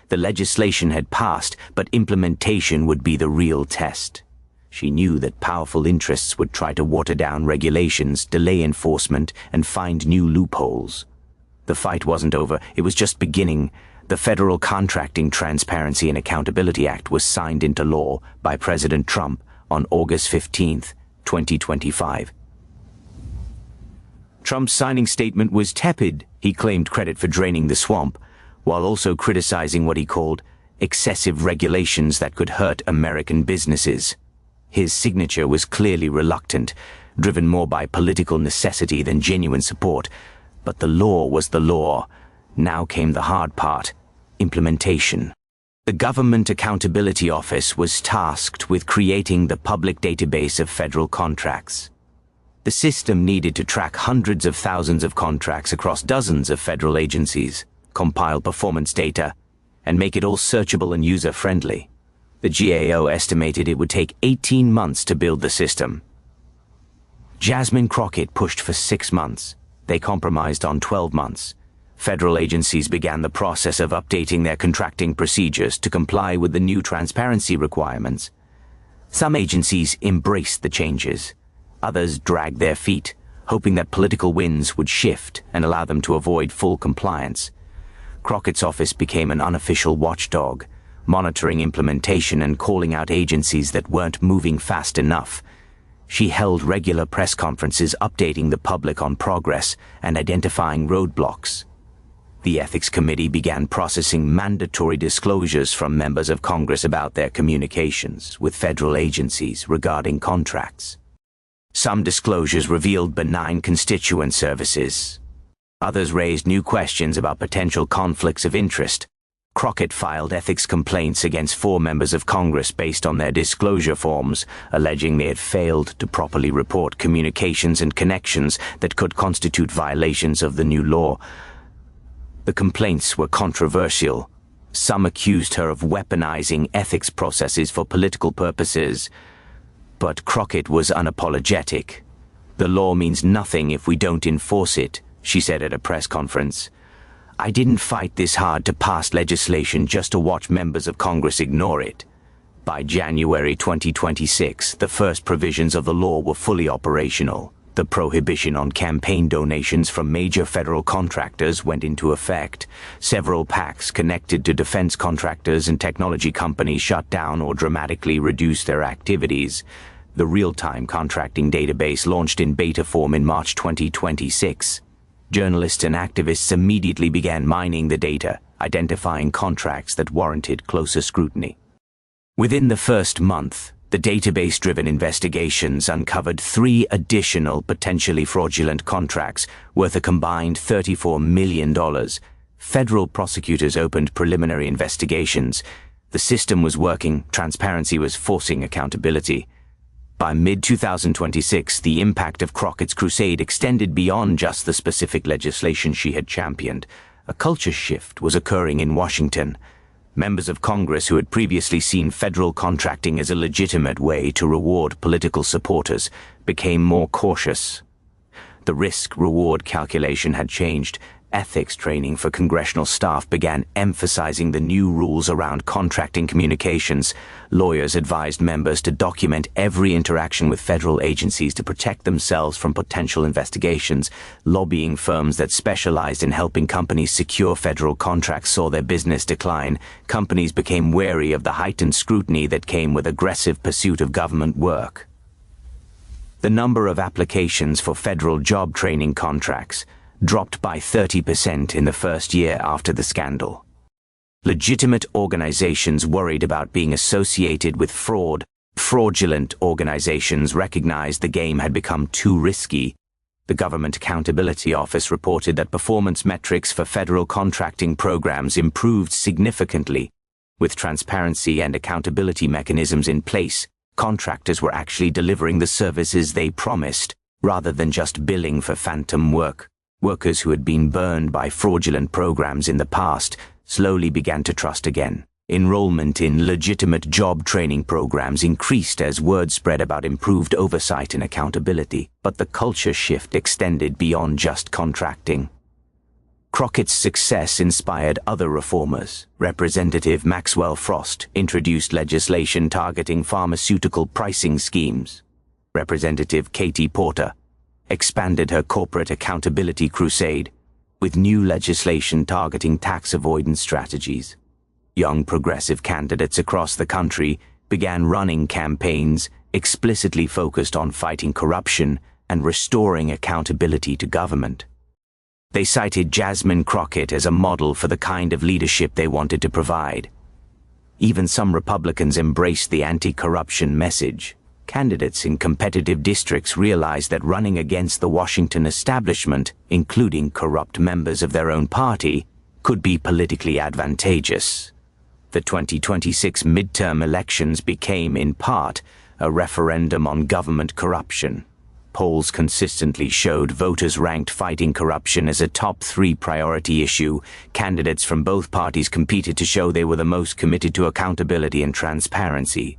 The legislation had passed, but implementation would be the real test. She knew that powerful interests would try to water down regulations, delay enforcement, and find new loopholes. The fight wasn't over, it was just beginning. The Federal Contracting Transparency and Accountability Act was signed into law by President Trump on August 15, 2025. Trump's signing statement was tepid. He claimed credit for draining the swamp, while also criticizing what he called excessive regulations that could hurt American businesses. His signature was clearly reluctant, driven more by political necessity than genuine support. But the law was the law. Now came the hard part: implementation. The Government Accountability Office was tasked with creating the public database of federal contracts. The system needed to track hundreds of thousands of contracts across dozens of federal agencies, compile performance data, and make it all searchable and user-friendly. The GAO estimated it would take 18 months to build the system. Jasmine Crockett pushed for 6 months. They compromised on 12 months. Federal agencies began the process of updating their contracting procedures to comply with the new transparency requirements. Some agencies embraced the changes. Others dragged their feet, hoping that political winds would shift and allow them to avoid full compliance. Crockett's office became an unofficial watchdog, monitoring implementation and calling out agencies that weren't moving fast enough. She held regular press conferences updating the public on progress and identifying roadblocks. The Ethics Committee began processing mandatory disclosures from members of Congress about their communications with federal agencies regarding contracts. Some disclosures revealed benign constituent services. Others raised new questions about potential conflicts of interest. Crockett filed ethics complaints against 4 members of Congress based on their disclosure forms, alleging they had failed to properly report communications and connections that could constitute violations of the new law. The complaints were controversial. Some accused her of weaponizing ethics processes for political purposes. But Crockett was unapologetic. "The law means nothing if we don't enforce it," she said at a press conference. "I didn't fight this hard to pass legislation just to watch members of Congress ignore it." By January 2026, the first provisions of the law were fully operational. The prohibition on campaign donations from major federal contractors went into effect. Several PACs connected to defense contractors and technology companies shut down or dramatically reduced their activities. The real-time contracting database launched in beta form in March 2026. Journalists and activists immediately began mining the data, identifying contracts that warranted closer scrutiny. Within the first month, the database-driven investigations uncovered 3 additional potentially fraudulent contracts worth a combined $34 million. Federal prosecutors opened preliminary investigations. The system was working, transparency was forcing accountability. By mid-2026, the impact of Crockett's crusade extended beyond just the specific legislation she had championed. A culture shift was occurring in Washington. Members of Congress who had previously seen federal contracting as a legitimate way to reward political supporters became more cautious. The risk-reward calculation had changed. Ethics training for congressional staff began emphasizing the new rules around contracting communications. Lawyers advised members to document every interaction with federal agencies to protect themselves from potential investigations. Lobbying firms that specialized in helping companies secure federal contracts saw their business decline. Companies became wary of the heightened scrutiny that came with aggressive pursuit of government work. The number of applications for federal job training contracts dropped by 30% in the first year after the scandal. Legitimate organizations worried about being associated with fraud. Fraudulent organizations recognized the game had become too risky. The Government Accountability Office reported that performance metrics for federal contracting programs improved significantly. With transparency and accountability mechanisms in place, Contractors were actually delivering the services they promised, rather than just billing for phantom work. Workers who had been burned by fraudulent programs in the past slowly began to trust again. Enrollment in legitimate job training programs increased as word spread about improved oversight and accountability, but the culture shift extended beyond just contracting. Crockett's success inspired other reformers. Representative Maxwell Frost introduced legislation targeting pharmaceutical pricing schemes. Representative Katie Porter expanded her corporate accountability crusade with new legislation targeting tax avoidance strategies. Young progressive candidates across the country began running campaigns explicitly focused on fighting corruption and restoring accountability to government. They cited Jasmine Crockett as a model for the kind of leadership they wanted to provide. Even some Republicans embraced the anti-corruption message. Candidates in competitive districts realized that running against the Washington establishment, including corrupt members of their own party, could be politically advantageous. The 2026 midterm elections became, in part, a referendum on government corruption. Polls consistently showed voters ranked fighting corruption as a top 3 priority issue. Candidates from both parties competed to show they were the most committed to accountability and transparency.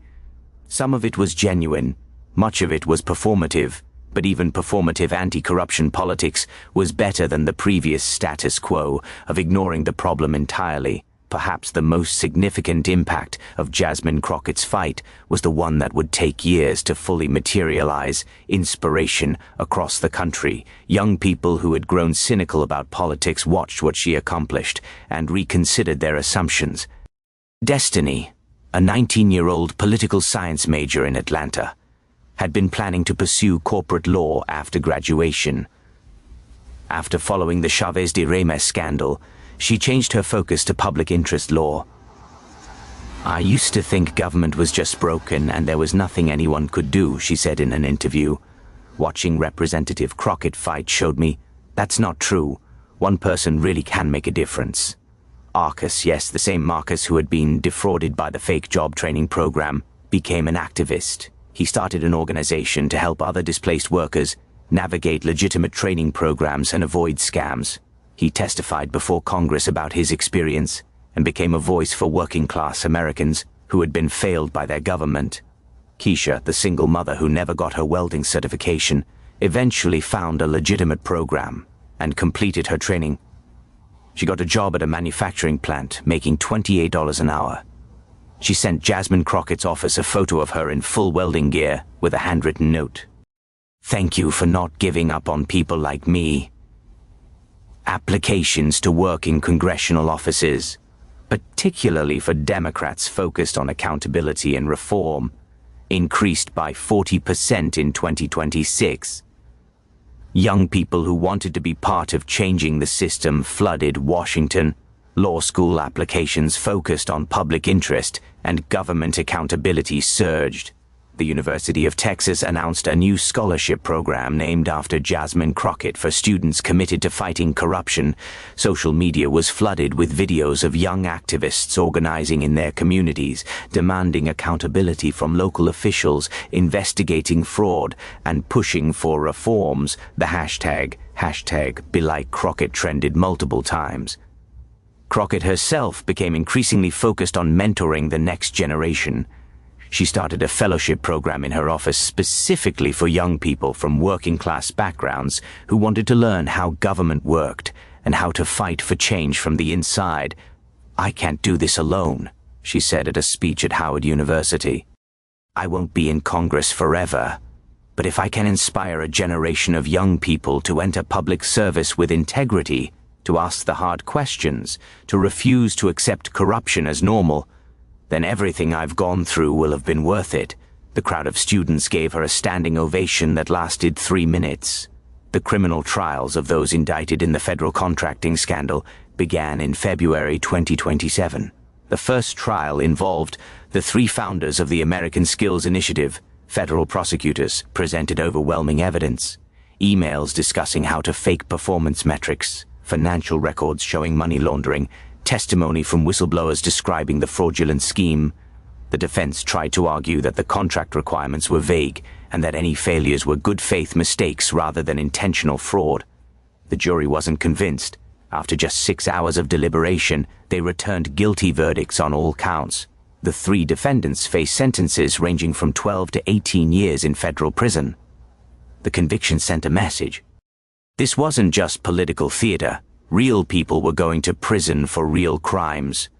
Some of it was genuine, much of it was performative, but even performative anti-corruption politics was better than the previous status quo of ignoring the problem entirely. Perhaps the most significant impact of Jasmine Crockett's fight was the one that would take years to fully materialize: inspiration across the country. Young people who had grown cynical about politics watched what she accomplished and reconsidered their assumptions. Destiny, a 19-year-old political science major in Atlanta, had been planning to pursue corporate law after graduation. After following the Chavez-DeRemer's scandal, she changed her focus to public interest law. "I used to think government was just broken and there was nothing anyone could do," she said in an interview. "Watching Representative Crockett fight showed me that's not true. One person really can make a difference." Arcus, yes, the same Marcus who had been defrauded by the fake job training program, became an activist. He started an organization to help other displaced workers navigate legitimate training programs and avoid scams. He testified before Congress about his experience and became a voice for working-class Americans who had been failed by their government. Keisha, the single mother who never got her welding certification, eventually found a legitimate program and completed her training. She got a job at a manufacturing plant, making $28 an hour. She sent Jasmine Crockett's office a photo of her in full welding gear with a handwritten note. "Thank you for not giving up on people like me." Applications to work in congressional offices, particularly for Democrats focused on accountability and reform, increased by 40% in 2026. Young people who wanted to be part of changing the system flooded Washington. Law school applications focused on public interest and government accountability surged. The University of Texas announced a new scholarship program named after Jasmine Crockett for students committed to fighting corruption. Social media was flooded with videos of young activists organizing in their communities, demanding accountability from local officials, investigating fraud, and pushing for reforms. The hashtag #BeLikeCrockett trended multiple times. Crockett herself became increasingly focused on mentoring the next generation. She started a fellowship program in her office specifically for young people from working-class backgrounds who wanted to learn how government worked and how to fight for change from the inside. "I can't do this alone," she said at a speech at Howard University. "I won't be in Congress forever, but if I can inspire a generation of young people to enter public service with integrity, to ask the hard questions, to refuse to accept corruption as normal, then everything I've gone through will have been worth it." The crowd of students gave her a standing ovation that lasted 3 minutes. The criminal trials of those indicted in the federal contracting scandal began in February 2027. The first trial involved the 3 founders of the American Skills Initiative. Federal prosecutors presented overwhelming evidence: emails discussing how to fake performance metrics, financial records showing money laundering, testimony from whistleblowers describing the fraudulent scheme. The defense tried to argue that the contract requirements were vague and that any failures were good faith mistakes rather than intentional fraud. The jury wasn't convinced. After just 6 hours of deliberation, they returned guilty verdicts on all counts. The 3 defendants faced sentences ranging from 12 to 18 years in federal prison. The conviction sent a message. This wasn't just political theater. Real people were going to prison for real crimes.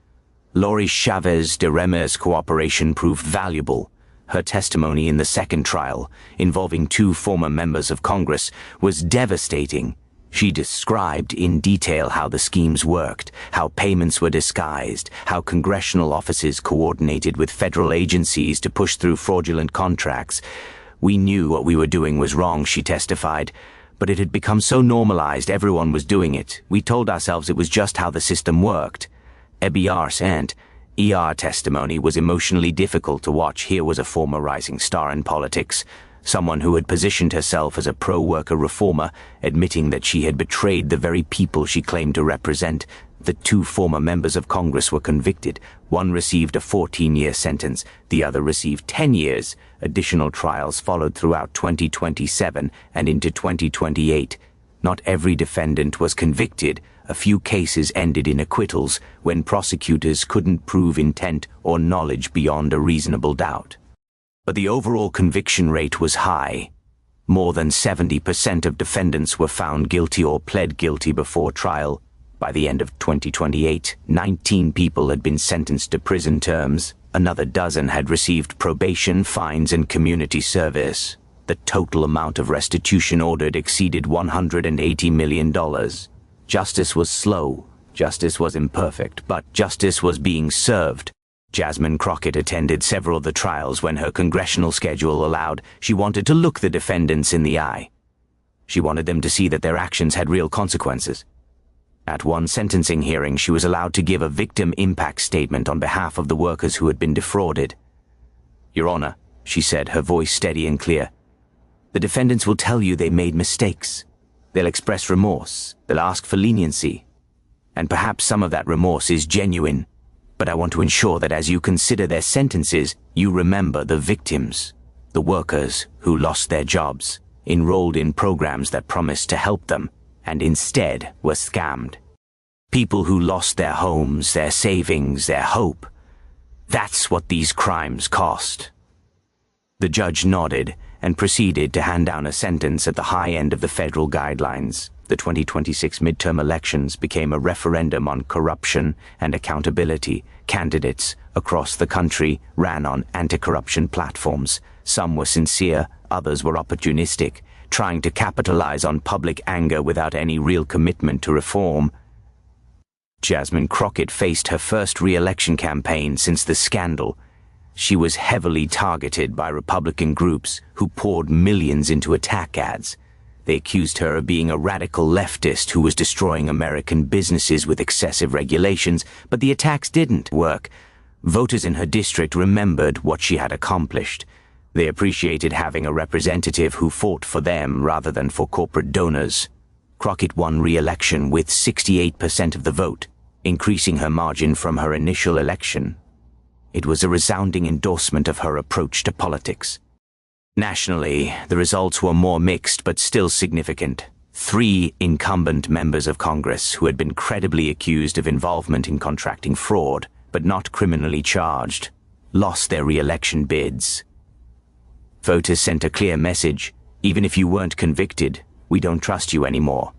Lori Chavez-DeRemer's cooperation proved valuable. Her testimony in the second trial, involving 2 former members of Congress, was devastating. She described in detail how the schemes worked, how payments were disguised, how congressional offices coordinated with federal agencies to push through fraudulent contracts. We knew what we were doing was wrong, she testified, but it had become so normalized everyone was doing it. We told ourselves it was just how the system worked. EBR's and ER testimony was emotionally difficult to watch. Here was a former rising star in politics, someone who had positioned herself as a pro-worker reformer, admitting that she had betrayed the very people she claimed to represent. The 2 former members of Congress were convicted. One received a 14-year sentence, the other received 10 years. Additional trials followed throughout 2027 and into 2028. Not every defendant was convicted. A few cases ended in acquittals when prosecutors couldn't prove intent or knowledge beyond a reasonable doubt. But the overall conviction rate was high. More than 70% of defendants were found guilty or pled guilty before trial. By the end of 2028, 19 people had been sentenced to prison terms. Another dozen had received probation, fines, and community service. The total amount of restitution ordered exceeded $180 million. Justice was slow, justice was imperfect, but justice was being served. Jasmine Crockett attended several of the trials when her congressional schedule allowed. She wanted to look the defendants in the eye. She wanted them to see that their actions had real consequences. At one sentencing hearing, she was allowed to give a victim impact statement on behalf of the workers who had been defrauded. "Your Honor," she said, her voice steady and clear, "the defendants will tell you they made mistakes. They'll express remorse. They'll ask for leniency. And perhaps some of that remorse is genuine. But I want to ensure that as you consider their sentences, you remember the victims, the workers who lost their jobs, enrolled in programs that promised to help them, and instead were scammed. People who lost their homes, their savings, their hope. That's what these crimes cost." The judge nodded and proceeded to hand down a sentence at the high end of the federal guidelines. The 2026 midterm elections became a referendum on corruption and accountability. Candidates across the country ran on anti-corruption platforms. Some were sincere, others were opportunistic, trying to capitalize on public anger without any real commitment to reform. Jasmine Crockett faced her first re-election campaign since the scandal. She was heavily targeted by Republican groups who poured millions into attack ads. They accused her of being a radical leftist who was destroying American businesses with excessive regulations, but the attacks didn't work. Voters in her district remembered what she had accomplished. They appreciated having a representative who fought for them rather than for corporate donors. Crockett won re-election with 68% of the vote, increasing her margin from her initial election. It was a resounding endorsement of her approach to politics. Nationally, the results were more mixed but still significant. 3 incumbent members of Congress who had been credibly accused of involvement in contracting fraud, but not criminally charged, lost their re-election bids. Voters sent a clear message: even if you weren't convicted, we don't trust you anymore.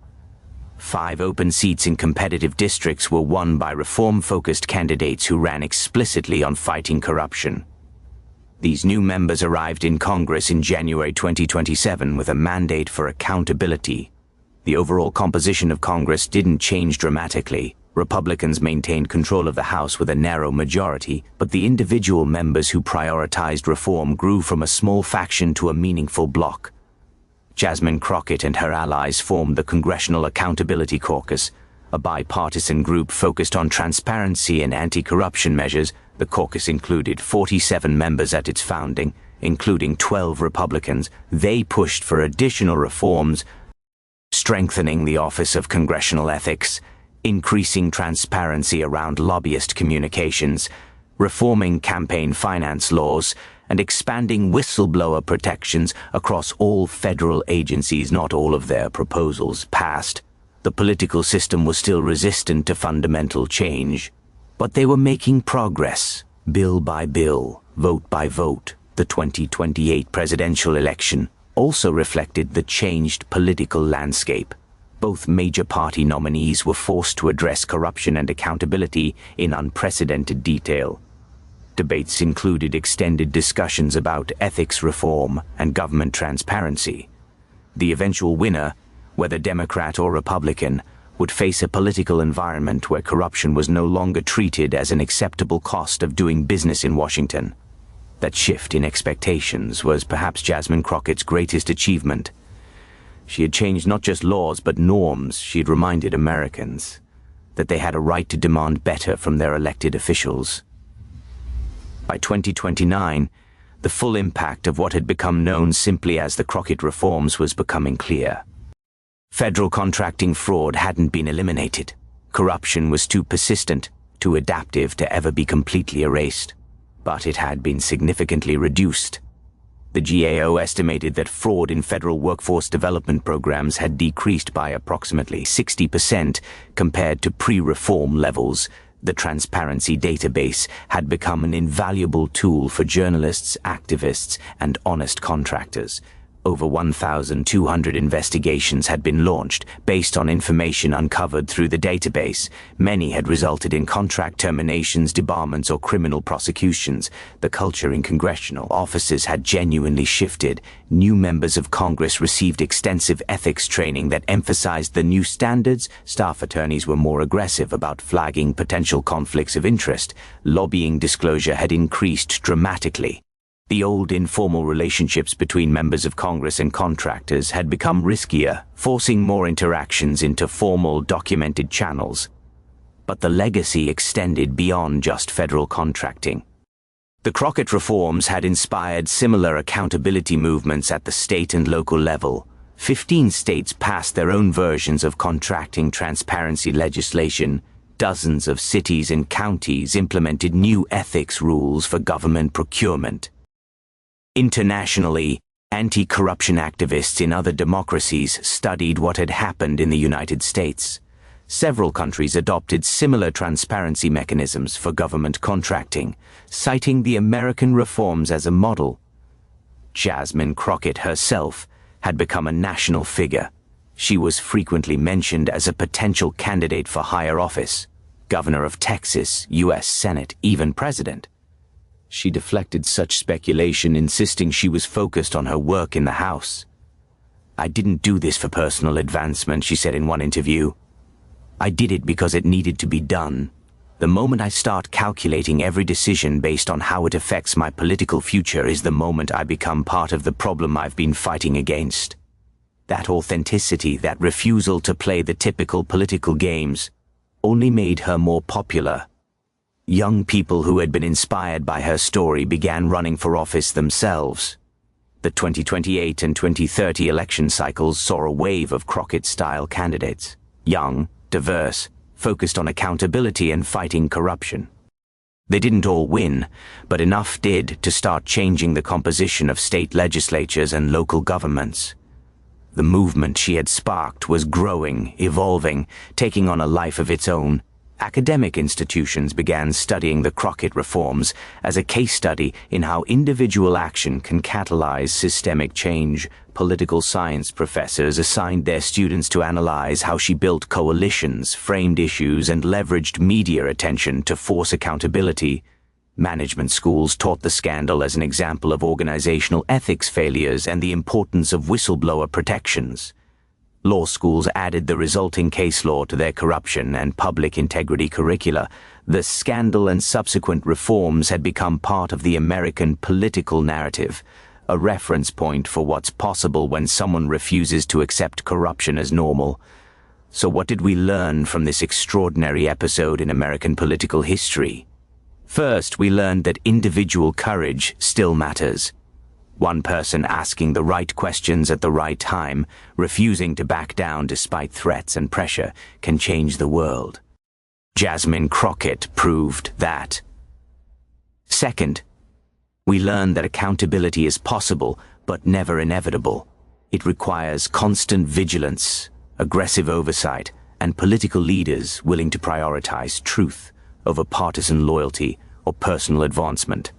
5 open seats in competitive districts were won by reform-focused candidates who ran explicitly on fighting corruption. These new members arrived in Congress in January 2027 with a mandate for accountability. The overall composition of Congress didn't change dramatically. Republicans maintained control of the House with a narrow majority, but the individual members who prioritized reform grew from a small faction to a meaningful bloc. Jasmine Crockett and her allies formed the Congressional Accountability Caucus, a bipartisan group focused on transparency and anti-corruption measures. The caucus included 47 members at its founding, including 12 Republicans. They pushed for additional reforms, strengthening the Office of Congressional Ethics, increasing transparency around lobbyist communications, reforming campaign finance laws, and expanding whistleblower protections across all federal agencies. Not all of their proposals passed. The political system was still resistant to fundamental change. But they were making progress, bill by bill, vote by vote. The 2028 presidential election also reflected the changed political landscape. Both major party nominees were forced to address corruption and accountability in unprecedented detail. Debates included extended discussions about ethics reform and government transparency. The eventual winner, whether Democrat or Republican, would face a political environment where corruption was no longer treated as an acceptable cost of doing business in Washington. That shift in expectations was perhaps Jasmine Crockett's greatest achievement. She had changed not just laws but norms. She had reminded Americans that they had a right to demand better from their elected officials. By 2029, the full impact of what had become known simply as the Crockett reforms was becoming clear. Federal contracting fraud hadn't been eliminated. Corruption was too persistent, too adaptive to ever be completely erased. But it had been significantly reduced. The GAO estimated that fraud in federal workforce development programs had decreased by approximately 60% compared to pre-reform levels. The transparency database had become an invaluable tool for journalists, activists, and honest contractors. Over 1,200 investigations had been launched based on information uncovered through the database. Many had resulted in contract terminations, debarments, or criminal prosecutions. The culture in congressional offices had genuinely shifted. New members of Congress received extensive ethics training that emphasized the new standards. Staff attorneys were more aggressive about flagging potential conflicts of interest. Lobbying disclosure had increased dramatically. The old informal relationships between members of Congress and contractors had become riskier, forcing more interactions into formal, documented channels. But the legacy extended beyond just federal contracting. The Crockett reforms had inspired similar accountability movements at the state and local level. 15 states passed their own versions of contracting transparency legislation. Dozens of cities and counties implemented new ethics rules for government procurement. Internationally, anti-corruption activists in other democracies studied what had happened in the United States. Several countries adopted similar transparency mechanisms for government contracting, citing the American reforms as a model. Jasmine Crockett herself had become a national figure. She was frequently mentioned as a potential candidate for higher office, governor of Texas, U.S. Senate, even president. She deflected such speculation, insisting she was focused on her work in the House. "I didn't do this for personal advancement," she said in one interview. "I did it because it needed to be done. The moment I start calculating every decision based on how it affects my political future is the moment I become part of the problem I've been fighting against." That authenticity, that refusal to play the typical political games, only made her more popular. Young people who had been inspired by her story began running for office themselves. The 2028 and 2030 election cycles saw a wave of Crockett-style candidates. Young, diverse, focused on accountability and fighting corruption. They didn't all win, but enough did to start changing the composition of state legislatures and local governments. The movement she had sparked was growing, evolving, taking on a life of its own. Academic institutions began studying the Crockett reforms as a case study in how individual action can catalyze systemic change. Political science professors assigned their students to analyze how she built coalitions, framed issues, and leveraged media attention to force accountability. Management schools taught the scandal as an example of organizational ethics failures and the importance of whistleblower protections. Law schools added the resulting case law to their corruption and public integrity curricula. The scandal and subsequent reforms had become part of the American political narrative, a reference point for what's possible when someone refuses to accept corruption as normal. So what did we learn from this extraordinary episode in American political history? First, we learned that individual courage still matters. One person asking the right questions at the right time, refusing to back down despite threats and pressure, can change the world. Jasmine Crockett proved that. Second, we learned that accountability is possible, but never inevitable. It requires constant vigilance, aggressive oversight, and political leaders willing to prioritize truth over partisan loyalty or personal advancement.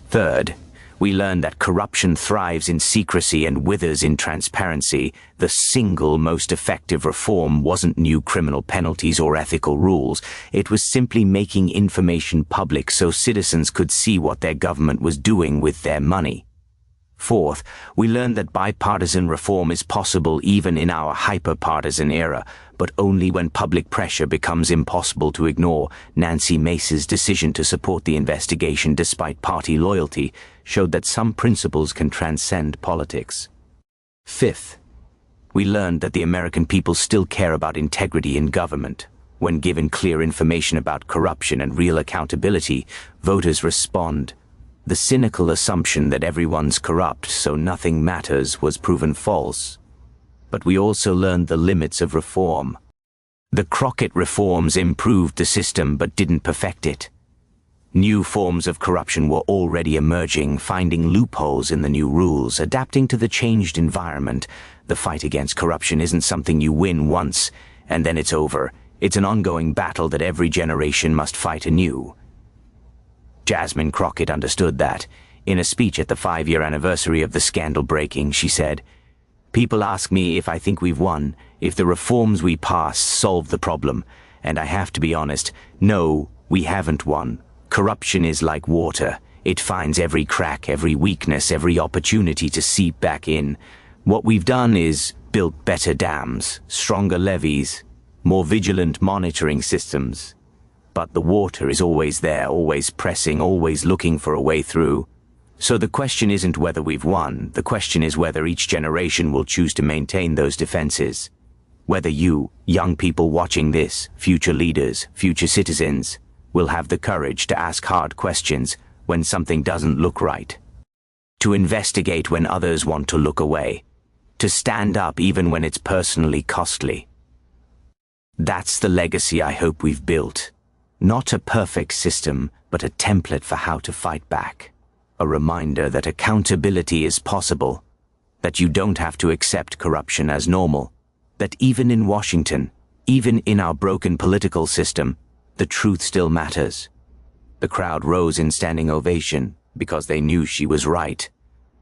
Third, we learned that corruption thrives in secrecy and withers in transparency. The single most effective reform wasn't new criminal penalties or ethical rules. It was simply making information public so citizens could see what their government was doing with their money. Fourth, we learned that bipartisan reform is possible even in our hyper-partisan era, but only when public pressure becomes impossible to ignore. Nancy Mace's decision to support the investigation despite party loyalty showed that some principles can transcend politics. Fifth, we learned that the American people still care about integrity in government. When given clear information about corruption and real accountability, voters respond. The cynical assumption that everyone's corrupt, so nothing matters, was proven false. But we also learned the limits of reform. The Crockett reforms improved the system but didn't perfect it. New forms of corruption were already emerging, finding loopholes in the new rules, adapting to the changed environment. The fight against corruption isn't something you win once, and then it's over. It's an ongoing battle that every generation must fight anew. Jasmine Crockett understood that. In a speech at the 5-year anniversary of the scandal breaking, she said, "People ask me if I think we've won, if the reforms we pass solve the problem, and I have to be honest, no, we haven't won. Corruption is like water. It finds every crack, every weakness, every opportunity to seep back in. What we've done is built better dams, stronger levees, more vigilant monitoring systems. But the water is always there, always pressing, always looking for a way through. So the question isn't whether we've won, the question is whether each generation will choose to maintain those defenses. Whether you, young people watching this, future leaders, future citizens, will have the courage to ask hard questions when something doesn't look right. To investigate when others want to look away. To stand up even when it's personally costly. That's the legacy I hope we've built. Not a perfect system, but a template for how to fight back. A reminder that accountability is possible, that you don't have to accept corruption as normal, that even in Washington, even in our broken political system, the truth still matters. The crowd rose in standing ovation because they knew she was right.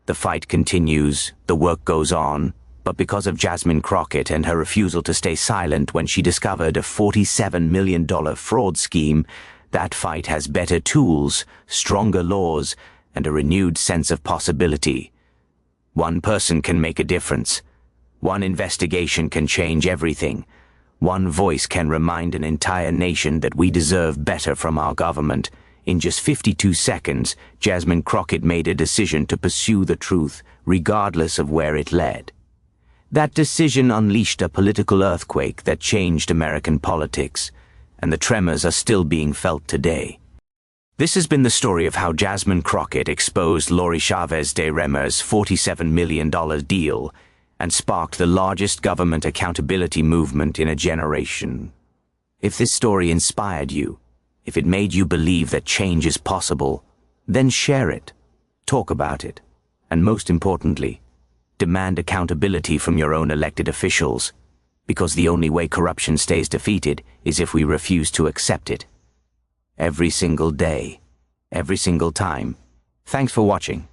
The fight continues, the work goes on, but because of Jasmine Crockett and her refusal to stay silent when she discovered a $47 million fraud scheme, that fight has better tools, stronger laws, and a renewed sense of possibility. One person can make a difference. One investigation can change everything. One voice can remind an entire nation that we deserve better from our government. In just 52 seconds, Jasmine Crockett made a decision to pursue the truth, regardless of where it led. That decision unleashed a political earthquake that changed American politics, and the tremors are still being felt today. This has been the story of how Jasmine Crockett exposed Lori Chavez-DeRemer's $47 million deal and sparked the largest government accountability movement in a generation. If this story inspired you, if it made you believe that change is possible, then share it, talk about it, and most importantly, demand accountability from your own elected officials, because the only way corruption stays defeated is if we refuse to accept it. Every single day, every single time. Thanks for watching.